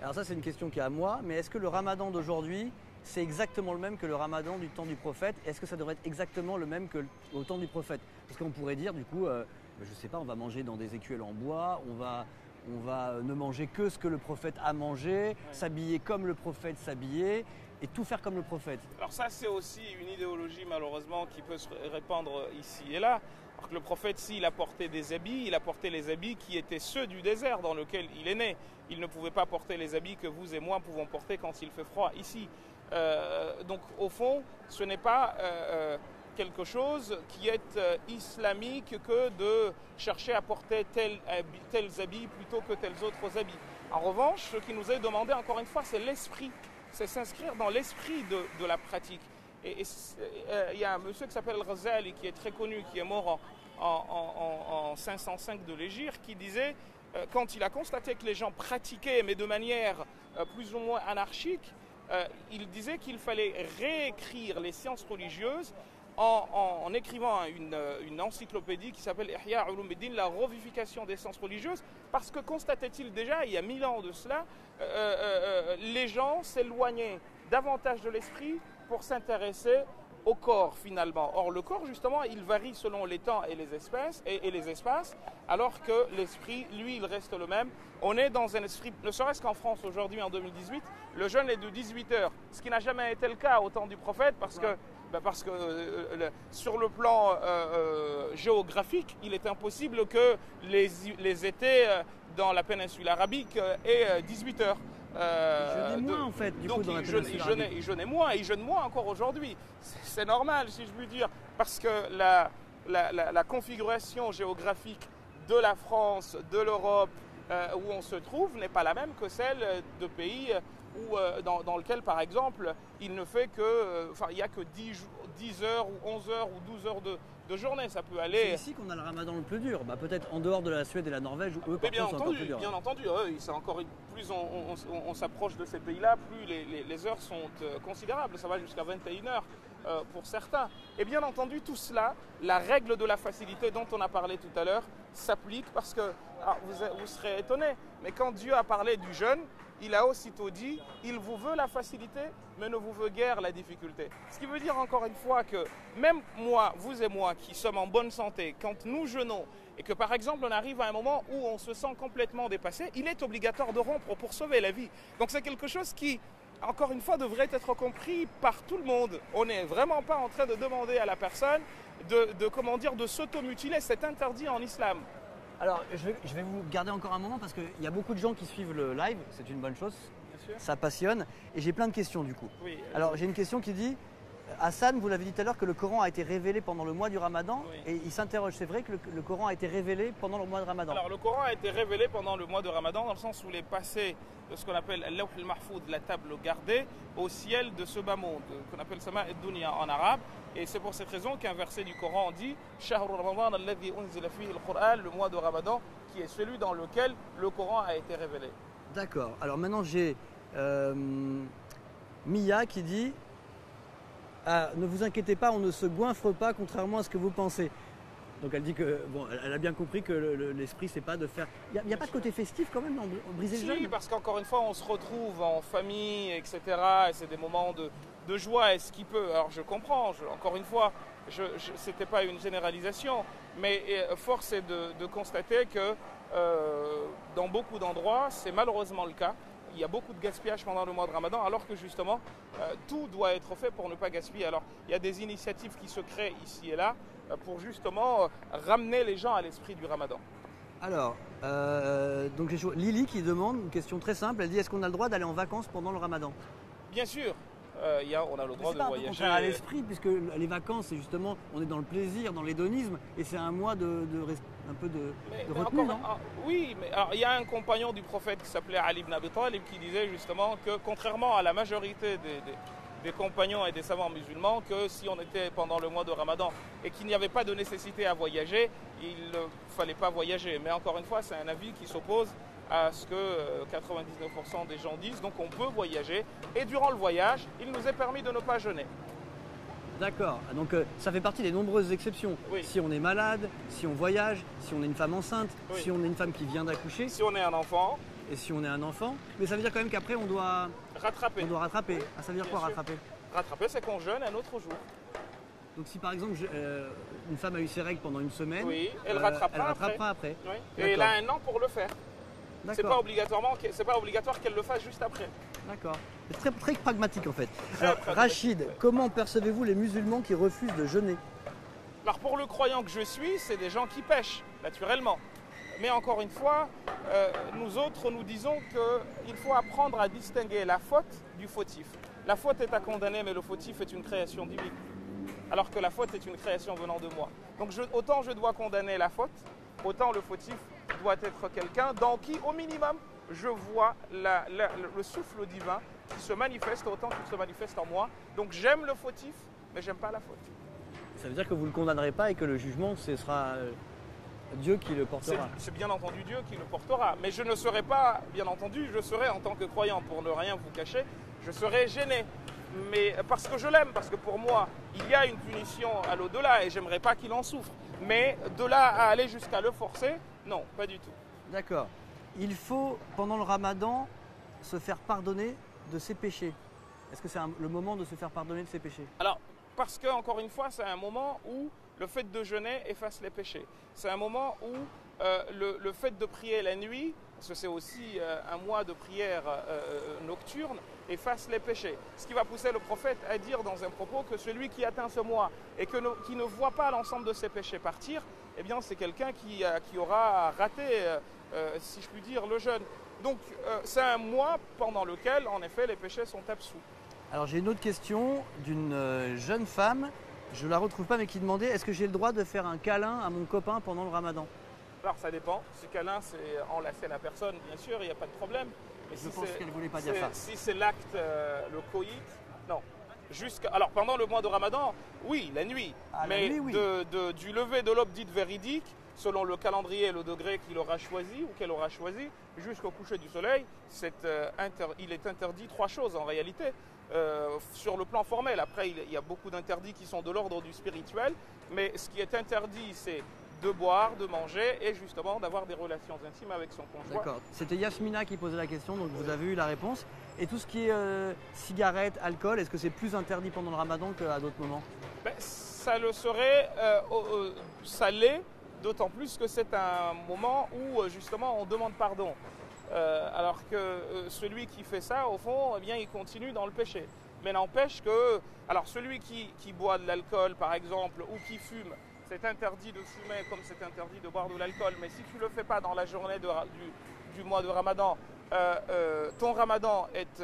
Alors ça, c'est une question qui est à moi. Mais est-ce que le Ramadan d'aujourd'hui, c'est exactement le même que le ramadan du temps du prophète? Est-ce que ça devrait être exactement le même qu'au temps du prophète? Parce qu'on pourrait dire du coup, je ne sais pas, on va manger dans des écuelles en bois, on va ne manger que ce que le prophète a mangé, s'habiller comme le prophète s'habillait et tout faire comme le prophète. Alors ça, c'est aussi une idéologie malheureusement qui peut se répandre ici et là. Alors que le prophète, s'il a porté des habits, il a porté les habits qui étaient ceux du désert dans lequel il est né. Il ne pouvait pas porter les habits que vous et moi pouvons porter quand il fait froid ici. Donc au fond, ce n'est pas quelque chose qui est islamique que de chercher à porter tels habits plutôt que tels autres habits. En revanche, ce qui nous est demandé encore une fois, c'est l'esprit. C'est s'inscrire dans l'esprit de la pratique. Et il y a un monsieur qui s'appelle Ghazali, qui est très connu, qui est mort en 505 de l'Hégire, qui disait, quand il a constaté que les gens pratiquaient, mais de manière plus ou moins anarchique, il disait qu'il fallait réécrire les sciences religieuses en écrivant une encyclopédie qui s'appelle Ihya Ulumuddin, la revivification des sciences religieuses, parce que constatait-il déjà, il y a 1000 ans de cela, les gens s'éloignaient davantage de l'esprit pour s'intéresser au corps finalement. Or le corps justement il varie selon les temps et les espaces, alors que l'esprit lui il reste le même. On est dans un esprit, ne serait-ce qu'en France aujourd'hui en 2018, le jeûne est de 18 heures, ce qui n'a jamais été le cas au temps du prophète parce que sur le plan géographique, il est impossible que les étés dans la péninsule arabique aient 18 heures. Il jeûnait moins en fait, du coup, dans la péninsule arabique. Il jeûnait moins encore aujourd'hui. C'est normal, si je puis dire, parce que la configuration géographique de la France, de l'Europe, où on se trouve, n'est pas la même que celle de pays dans lequel, par exemple, il ne fait que, il n'y a que 10 heures ou 11 heures ou 12 heures de journée. Ça peut aller. C'est ici qu'on a le ramadan le plus dur. Peut-être en dehors de la Suède et la Norvège, où eux, par contre, c'est encore plus dur. Bien entendu. C'est encore plus on s'approche de ces pays-là, plus les heures sont considérables. Ça va jusqu'à 21 heures pour certains. Et bien entendu, tout cela, la règle de la facilité dont on a parlé tout à l'heure, s'applique parce que, vous serez étonnés, mais quand Dieu a parlé du jeûne, il a aussitôt dit, il vous veut la facilité, mais ne vous veut guère la difficulté. Ce qui veut dire encore une fois que même moi, vous et moi, qui sommes en bonne santé, quand nous jeûnons, et que par exemple on arrive à un moment où on se sent complètement dépassé, il est obligatoire de rompre pour sauver la vie. Donc c'est quelque chose qui, encore une fois, devrait être compris par tout le monde. On n'est vraiment pas en train de demander à la personne de s'automutiler, c'est interdit en islam. Alors, je vais vous garder encore un moment parce qu'il y a beaucoup de gens qui suivent le live, c'est une bonne chose, ça passionne, et j'ai plein de questions du coup. Oui, alors, j'ai une question qui dit, Hassan, vous l'avez dit tout à l'heure que le Coran a été révélé pendant le mois du Ramadan, et il s'interroge, c'est vrai que le Coran a été révélé pendant le mois de Ramadan? Alors, le Coran a été révélé pendant le mois de Ramadan, dans le sens où il est passé de ce qu'on appelle al-Lawh al-Mahfoud, la table gardée, au ciel de ce bas monde, qu'on appelle Sama ad-Dunya en arabe. Et c'est pour cette raison qu'un verset du Coran dit Shahru Ramadan alladhi unzila fihi al-Qur'an, le mois de Ramadan, qui est celui dans lequel le Coran a été révélé. D'accord. Alors maintenant j'ai Mia qui dit ne vous inquiétez pas, on ne se goinfre pas contrairement à ce que vous pensez. Donc elle dit que elle a bien compris que l'esprit c'est pas de faire. Il n'y a pas de côté festif quand même dans briser le jeûne? Si, parce qu'encore une fois on se retrouve en famille, etc. Et c'est des moments de joie. Est-ce qu'il peut? Alors je comprends. Encore une fois, c'était pas une généralisation, mais force est de constater que dans beaucoup d'endroits c'est malheureusement le cas. Il y a beaucoup de gaspillage pendant le mois de Ramadan, alors que justement, tout doit être fait pour ne pas gaspiller. Alors, il y a des initiatives qui se créent ici et là pour justement ramener les gens à l'esprit du Ramadan. Alors, donc j'ai Lily qui demande une question très simple. Elle dit, est-ce qu'on a le droit d'aller en vacances pendant le Ramadan? Bien sûr. On a le droit de voyager. C'est à l'esprit, puisque les vacances, c'est justement, on est dans le plaisir, dans l'hédonisme, et c'est un mois de retenue, non? Oui, mais alors, il y a un compagnon du prophète qui s'appelait Ali ibn Abi Talib qui disait justement que, contrairement à la majorité des compagnons et des savants musulmans, que si on était pendant le mois de Ramadan et qu'il n'y avait pas de nécessité à voyager, il ne fallait pas voyager. Mais encore une fois, c'est un avis qui s'oppose à ce que 99% des gens disent. Donc on peut voyager et durant le voyage, il nous est permis de ne pas jeûner. D'accord, donc ça fait partie des nombreuses exceptions. Oui. Si on est malade, si on voyage, si on est une femme enceinte, si on est une femme qui vient d'accoucher. Si on est un enfant. et si on est un enfant. Mais ça veut dire quand même qu'après on doit Rattraper. rattraper. Ah, ça veut dire Bien quoi sûr. rattraper? Rattraper, c'est qu'on jeûne un autre jour. Donc si par exemple une femme a eu ses règles pendant une semaine, Oui, elle rattrapera après. Oui. Et elle a D'accord. un an pour le faire. C'est pas obligatoire qu'elle le fasse juste après. D'accord. C'est très, très pragmatique en fait. Très Alors pragmatique, Rachid, ouais. comment percevez-vous les musulmans qui refusent de jeûner? Alors pour le croyant que je suis, c'est des gens qui pêchent, naturellement. Mais encore une fois, nous autres, nous disons qu'il faut apprendre à distinguer la faute du fautif. La faute est à condamner, mais le fautif est une création divine. Alors que la faute est une création venant de moi. Donc autant je dois condamner la faute, autant le fautif doit être quelqu'un dans qui, au minimum, je vois le souffle divin qui se manifeste autant qu'il se manifeste en moi. Donc j'aime le fautif, mais j'aime pas la faute. Ça veut dire que vous ne le condamnerez pas et que le jugement, ce sera Dieu qui le portera. C'est bien entendu Dieu qui le portera. Mais je ne serai pas, bien entendu, je serai en tant que croyant, pour ne rien vous cacher, je serai gêné. Mais parce que je l'aime, parce que pour moi, il y a une punition à l'au-delà et j'aimerais pas qu'il en souffre. Mais de là à aller jusqu'à le forcer, non, pas du tout. D'accord. Il faut, pendant le ramadan, se faire pardonner de ses péchés. Est-ce que c'est le moment de se faire pardonner de ses péchés? Alors, parce que, encore une fois, c'est un moment où le fait de jeûner efface les péchés. C'est un moment où le fait de prier la nuit, parce que c'est aussi un mois de prière nocturne, efface les péchés. Ce qui va pousser le prophète à dire dans un propos que celui qui atteint ce mois et qui ne voit pas l'ensemble de ses péchés partir, eh bien c'est quelqu'un qui aura raté, si je puis dire, le jeûne. Donc c'est un mois pendant lequel, en effet, les péchés sont absous. Alors j'ai une autre question d'une jeune femme, je ne la retrouve pas, mais qui demandait est-ce que j'ai le droit de faire un câlin à mon copain pendant le ramadan? Alors ça dépend. Si câlin, c'est enlacer la personne, bien sûr, il n'y a pas de problème. Mais Je pense qu'elle ne voulait pas dire ça. Si c'est l'acte, le coït, non. Alors pendant le mois de Ramadan, oui, la nuit. Mais nuit, oui. Du lever de l'aube dite véridique, selon le calendrier et le degré qu'il aura choisi ou qu'elle aura choisi, jusqu'au coucher du soleil, il est interdit 3 choses en réalité. Sur le plan formel, après il y a beaucoup d'interdits qui sont de l'ordre du spirituel, mais ce qui est interdit, c'est de boire, de manger et justement d'avoir des relations intimes avec son conjoint. D'accord. C'était Yasmina qui posait la question, donc vous avez eu la réponse. Et tout ce qui est cigarettes, alcool, est-ce que c'est plus interdit pendant le ramadan qu'à d'autres moments? Ça le serait, ça l'est, d'autant plus que c'est un moment où justement on demande pardon. Alors que celui qui fait ça, au fond, eh bien, il continue dans le péché. Mais n'empêche que, alors celui qui boit de l'alcool par exemple, ou qui fume, c'est interdit de fumer comme c'est interdit de boire de l'alcool. Mais si tu ne le fais pas dans la journée du mois de Ramadan, ton Ramadan est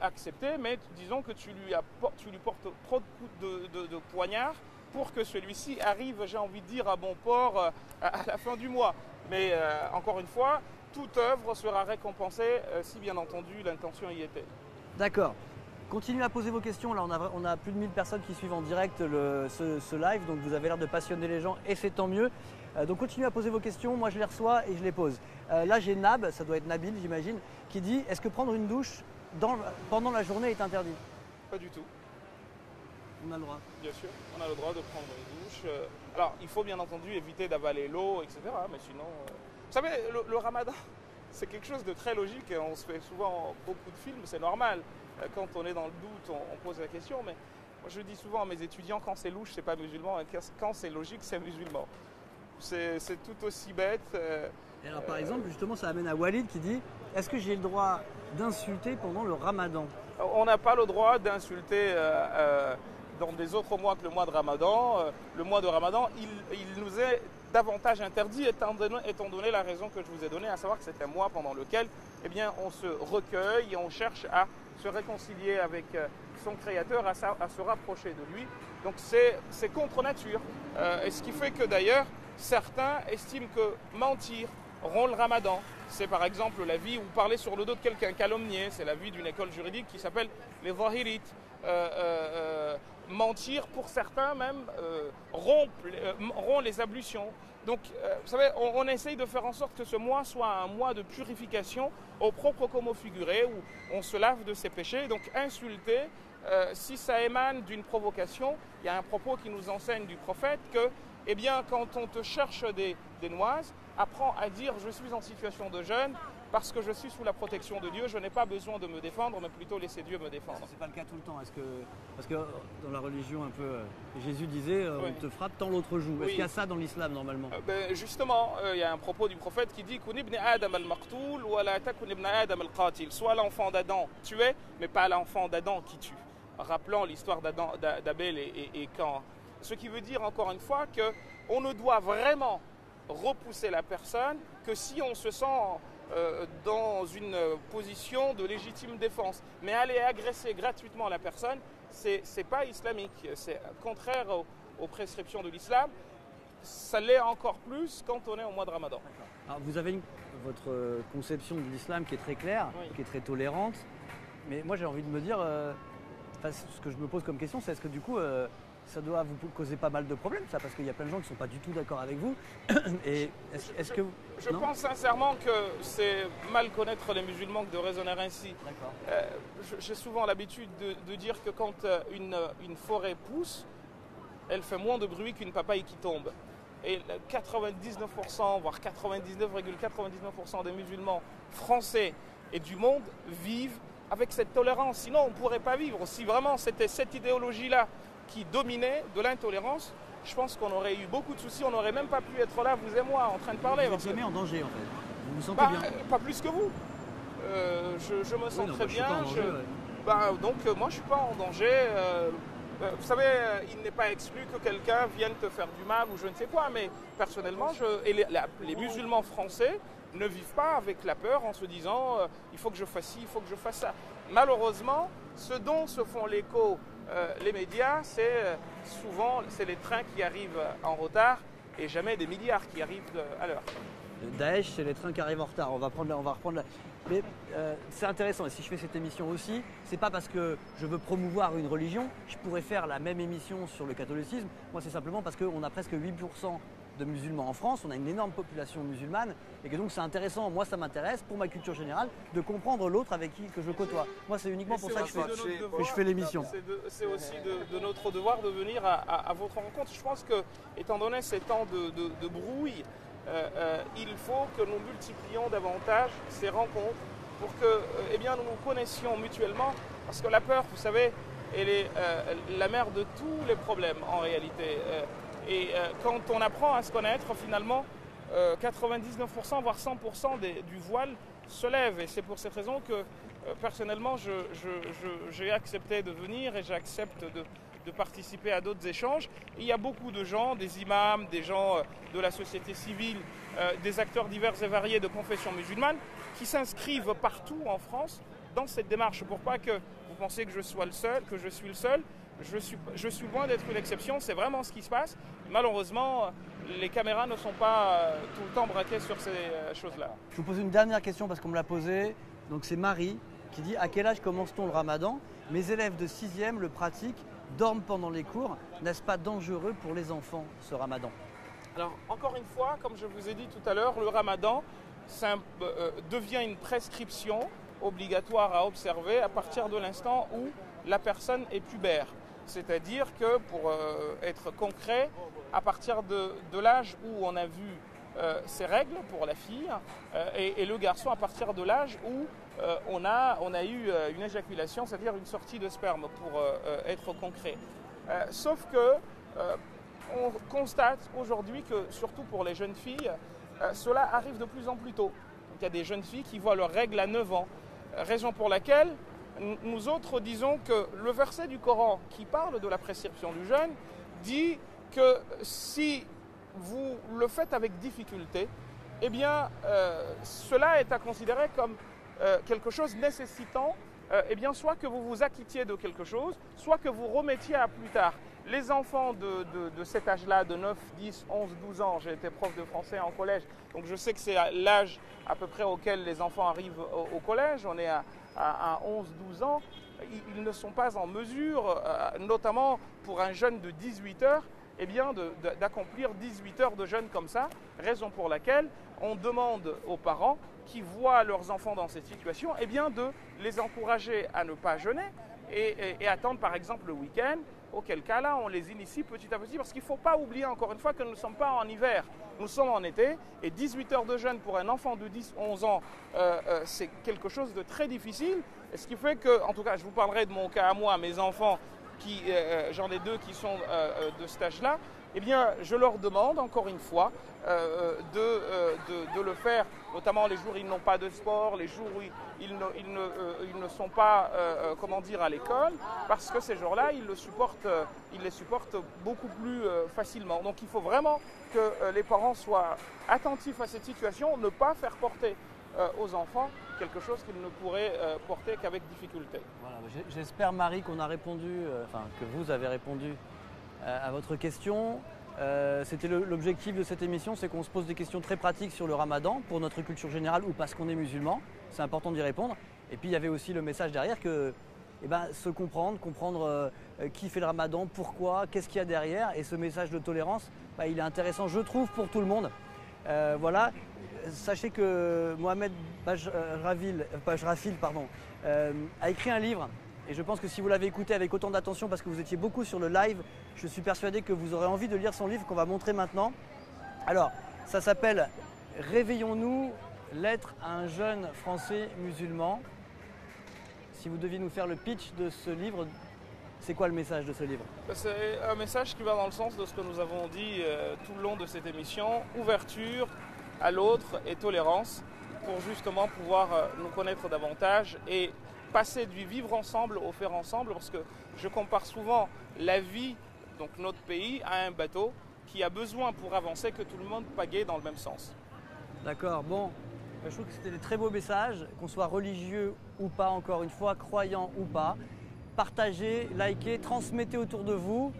accepté, mais disons que tu lui portes trop de coups de poignard pour que celui-ci arrive, j'ai envie de dire, à bon port à la fin du mois. Mais encore une fois, toute œuvre sera récompensée si bien entendu l'intention y était. D'accord. Continuez à poser vos questions. Là, on a plus de 1000 personnes qui suivent en direct ce live, donc vous avez l'air de passionner les gens et c'est tant mieux. Donc continuez à poser vos questions, moi je les reçois et je les pose. Là j'ai Nab, ça doit être Nabil j'imagine, qui dit est-ce que prendre une douche pendant la journée est interdit? Pas du tout. On a le droit. Bien sûr, on a le droit de prendre une douche. Alors il faut bien entendu éviter d'avaler l'eau, etc. Mais sinon, vous savez, le ramadan, c'est quelque chose de très logique. On se fait souvent beaucoup de films, c'est normal. Quand on est dans le doute, on pose la question. Mais moi, je dis souvent à mes étudiants, quand c'est louche, c'est pas musulman. Et quand c'est logique, c'est musulman. C'est tout aussi bête. Et alors par exemple, justement, ça amène à Walid qui dit est-ce que j'ai le droit d'insulter pendant le ramadan? On n'a pas le droit d'insulter dans des autres mois que le mois de Ramadan. Le mois de Ramadan, il nous est davantage interdit étant donné la raison que je vous ai donnée, à savoir que c'est un mois pendant lequel eh bien, on se recueille et on cherche à se réconcilier avec son Créateur, à se rapprocher de lui. Donc c'est contre nature. Et ce qui fait que d'ailleurs, certains estiment que mentir rompt le Ramadan. C'est par exemple la vie ou parler sur le dos de quelqu'un, calomnier. C'est la vie d'une école juridique qui s'appelle les Zahirites. Mentir, pour certains même, rompt les ablutions. Donc, vous savez, on essaye de faire en sorte que ce mois soit un mois de purification au propre comme au figuré, où on se lave de ses péchés. Donc, insulter, si ça émane d'une provocation, il y a un propos qui nous enseigne du prophète que, eh bien, quand on te cherche des noises, apprends à dire « je suis en situation de jeûne » parce que je suis sous la protection de Dieu, je n'ai pas besoin de me défendre, mais plutôt laisser Dieu me défendre. C'est pas le cas tout le temps. Parce que dans la religion un peu, Jésus disait Oui. on te frappe tant l'autre joue. Est-ce Oui. qu'il y a ça dans l'islam normalement? Justement, il y a un propos du prophète qui dit soit l'enfant d'Adam tué, mais pas l'enfant d'Adam qui tue. Rappelant l'histoire d'Abel et Caïn. Ce qui veut dire encore une fois qu'on ne doit vraiment repousser la personne que si on se sent dans une position de légitime défense. Mais aller agresser gratuitement la personne, c'est pas islamique, c'est contraire aux prescriptions de l'islam. Ça l'est encore plus quand on est au mois de Ramadan. Alors, vous avez votre conception de l'islam qui est très claire, Oui. qui est très tolérante. Mais moi j'ai envie de me dire, ce que je me pose comme question, c'est est-ce que du coup ça doit vous causer pas mal de problèmes, ça, parce qu'il y a plein de gens qui ne sont pas du tout d'accord avec vous. Et est-ce que Je non pense sincèrement que c'est mal connaître les musulmans que de raisonner ainsi. D'accord. J'ai souvent l'habitude de dire que quand une forêt pousse, elle fait moins de bruit qu'une papaye qui tombe. Et 99%, voire 99,99% des musulmans français et du monde vivent avec cette tolérance. Sinon, on ne pourrait pas vivre. Si vraiment c'était cette idéologie-là qui dominait de l'intolérance, je pense qu'on aurait eu beaucoup de soucis. On n'aurait même pas pu être là, vous et moi, en train de parler. Vous êtes jamais en danger en fait. Vous vous sentez bien? Pas plus que vous. Je me sens non, très moi, je suis bien. pas en danger, ouais. Donc moi, je ne suis pas en danger. Vous savez, il n'est pas exclu que quelqu'un vienne te faire du mal ou je ne sais quoi, mais personnellement, les musulmans français ne vivent pas avec la peur en se disant il faut que je fasse ci, il faut que je fasse ça. Malheureusement, ce dont se font l'écho les médias, c'est souvent les trains qui arrivent en retard et jamais des milliards qui arrivent à l'heure. Daesh, c'est les trains qui arrivent en retard. On va reprendre la... Mais c'est intéressant, et si je fais cette émission aussi, c'est pas parce que je veux promouvoir une religion, je pourrais faire la même émission sur le catholicisme. Moi, c'est simplement parce qu'on a presque 8% de musulmans en France, on a une énorme population musulmane, et que donc c'est intéressant, moi ça m'intéresse, pour ma culture générale, de comprendre l'autre avec qui que je côtoie. Moi, c'est uniquement pour ça que je fais l'émission. C'est aussi de notre devoir de venir à votre rencontre. Je pense que, étant donné ces temps de brouille, il faut que nous multiplions davantage ces rencontres pour que nous nous connaissions mutuellement. Parce que la peur, vous savez, elle est la mère de tous les problèmes en réalité. Quand on apprend à se connaître, finalement, 99% voire 100% du voile se lève. Et c'est pour cette raison que personnellement, j'ai accepté de venir et j'accepte de participer à d'autres échanges. Et il y a beaucoup de gens, des imams, des gens de la société civile, des acteurs divers et variés de confession musulmane qui s'inscrivent partout en France dans cette démarche. Pour pas que vous pensiez que je suis le seul, je suis loin d'être une exception, c'est vraiment ce qui se passe. Malheureusement, les caméras ne sont pas tout le temps braquées sur ces choses-là. Je vous pose une dernière question parce qu'on me l'a posée. Donc c'est Marie qui dit: à quel âge commence-t-on le ramadan? Mes élèves de 6e le pratiquent, dorment pendant les cours. N'est-ce pas dangereux pour les enfants, ce ramadan? Alors, encore une fois, comme je vous ai dit tout à l'heure, le ramadan devient une prescription obligatoire à observer à partir de l'instant où la personne est pubère. C'est-à-dire que, pour être concret, à partir de l'âge où on a vu ses règles pour la fille et le garçon à partir de l'âge où on a eu une éjaculation, c'est-à-dire une sortie de sperme, pour être concret. Sauf que on constate aujourd'hui que, surtout pour les jeunes filles, cela arrive de plus en plus tôt. Donc, il y a des jeunes filles qui voient leurs règles à 9 ans, raison pour laquelle nous autres disons que le verset du Coran qui parle de la prescription du jeûne dit que si vous le faites avec difficulté, eh bien cela est à considérer comme quelque chose nécessitant soit que vous vous acquittiez de quelque chose, soit que vous remettiez à plus tard. Les enfants de cet âge-là, de 9, 10, 11, 12 ans, j'ai été prof de français en collège, donc je sais que c'est l'âge à peu près auquel les enfants arrivent au collège, on est à 11-12 ans, ils ne sont pas en mesure, notamment pour un jeune de 18 heures, d'accomplir 18 heures de jeûne comme ça, raison pour laquelle on demande aux parents qui voient leurs enfants dans cette situation de les encourager à ne pas jeûner et attendre par exemple le week-end auquel cas là, on les initie petit à petit, parce qu'il ne faut pas oublier encore une fois que nous ne sommes pas en hiver, nous sommes en été, et 18 heures de jeûne pour un enfant de 10-11 ans, c'est quelque chose de très difficile, et ce qui fait que, en tout cas, je vous parlerai de mon cas à moi, mes enfants, j'en ai 2 qui sont de cet âge-là, eh bien, je leur demande encore une fois de le faire, notamment les jours où ils n'ont pas de sport, les jours où ils ne sont pas, comment dire, à l'école, parce que ces jours-là, ils les supportent beaucoup plus facilement. Donc, il faut vraiment que les parents soient attentifs à cette situation, ne pas faire porter aux enfants quelque chose qu'ils ne pourraient porter qu'avec difficulté. Voilà, j'espère, Marie, qu'on a répondu, que vous avez répondu à votre question. C'était l'objectif de cette émission, c'est qu'on se pose des questions très pratiques sur le ramadan pour notre culture générale ou parce qu'on est musulman. C'est important d'y répondre. Et puis il y avait aussi le message derrière que se comprendre qui fait le ramadan, pourquoi, qu'est-ce qu'il y a derrière. Et ce message de tolérance, il est intéressant, je trouve, pour tout le monde. Voilà. Sachez que Mohamed Bajrafil a écrit un livre. Et je pense que si vous l'avez écouté avec autant d'attention parce que vous étiez beaucoup sur le live, je suis persuadé que vous aurez envie de lire son livre qu'on va montrer maintenant. Alors, ça s'appelle « Réveillons-nous, lettre à un jeune français musulman ». Si vous deviez nous faire le pitch de ce livre, c'est quoi le message de ce livre? C'est un message qui va dans le sens de ce que nous avons dit tout le long de cette émission, ouverture à l'autre et tolérance, pour justement pouvoir nous connaître davantage et passer du vivre ensemble au faire ensemble, parce que je compare souvent la vie, donc notre pays, à un bateau qui a besoin pour avancer que tout le monde pagaie dans le même sens. D'accord, bon, je trouve que c'était des très beaux messages, qu'on soit religieux ou pas, encore une fois, croyant ou pas. Partagez, likez, transmettez autour de vous.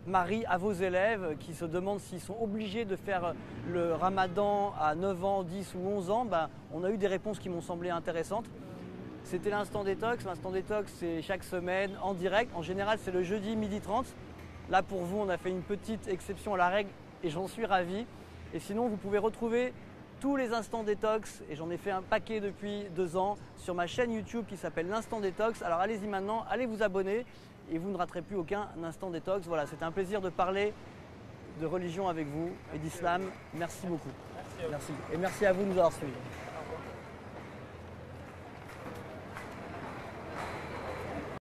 Marie, à vos élèves qui se demandent s'ils sont obligés de faire le ramadan à 9 ans, 10 ou 11 ans, on a eu des réponses qui m'ont semblé intéressantes. C'était l'Instant Détox. L'Instant Détox, c'est chaque semaine en direct. En général, c'est le jeudi 12h30. Là, pour vous, on a fait une petite exception à la règle et j'en suis ravi. Et sinon, vous pouvez retrouver tous les Instants Détox, et j'en ai fait un paquet depuis 2 ans, sur ma chaîne YouTube qui s'appelle l'Instant Détox. Alors allez-y maintenant, allez vous abonner et vous ne raterez plus aucun Instant Détox. Voilà, c'était un plaisir de parler de religion avec vous et d'islam. Merci beaucoup. Merci. Et merci à vous de nous avoir suivis.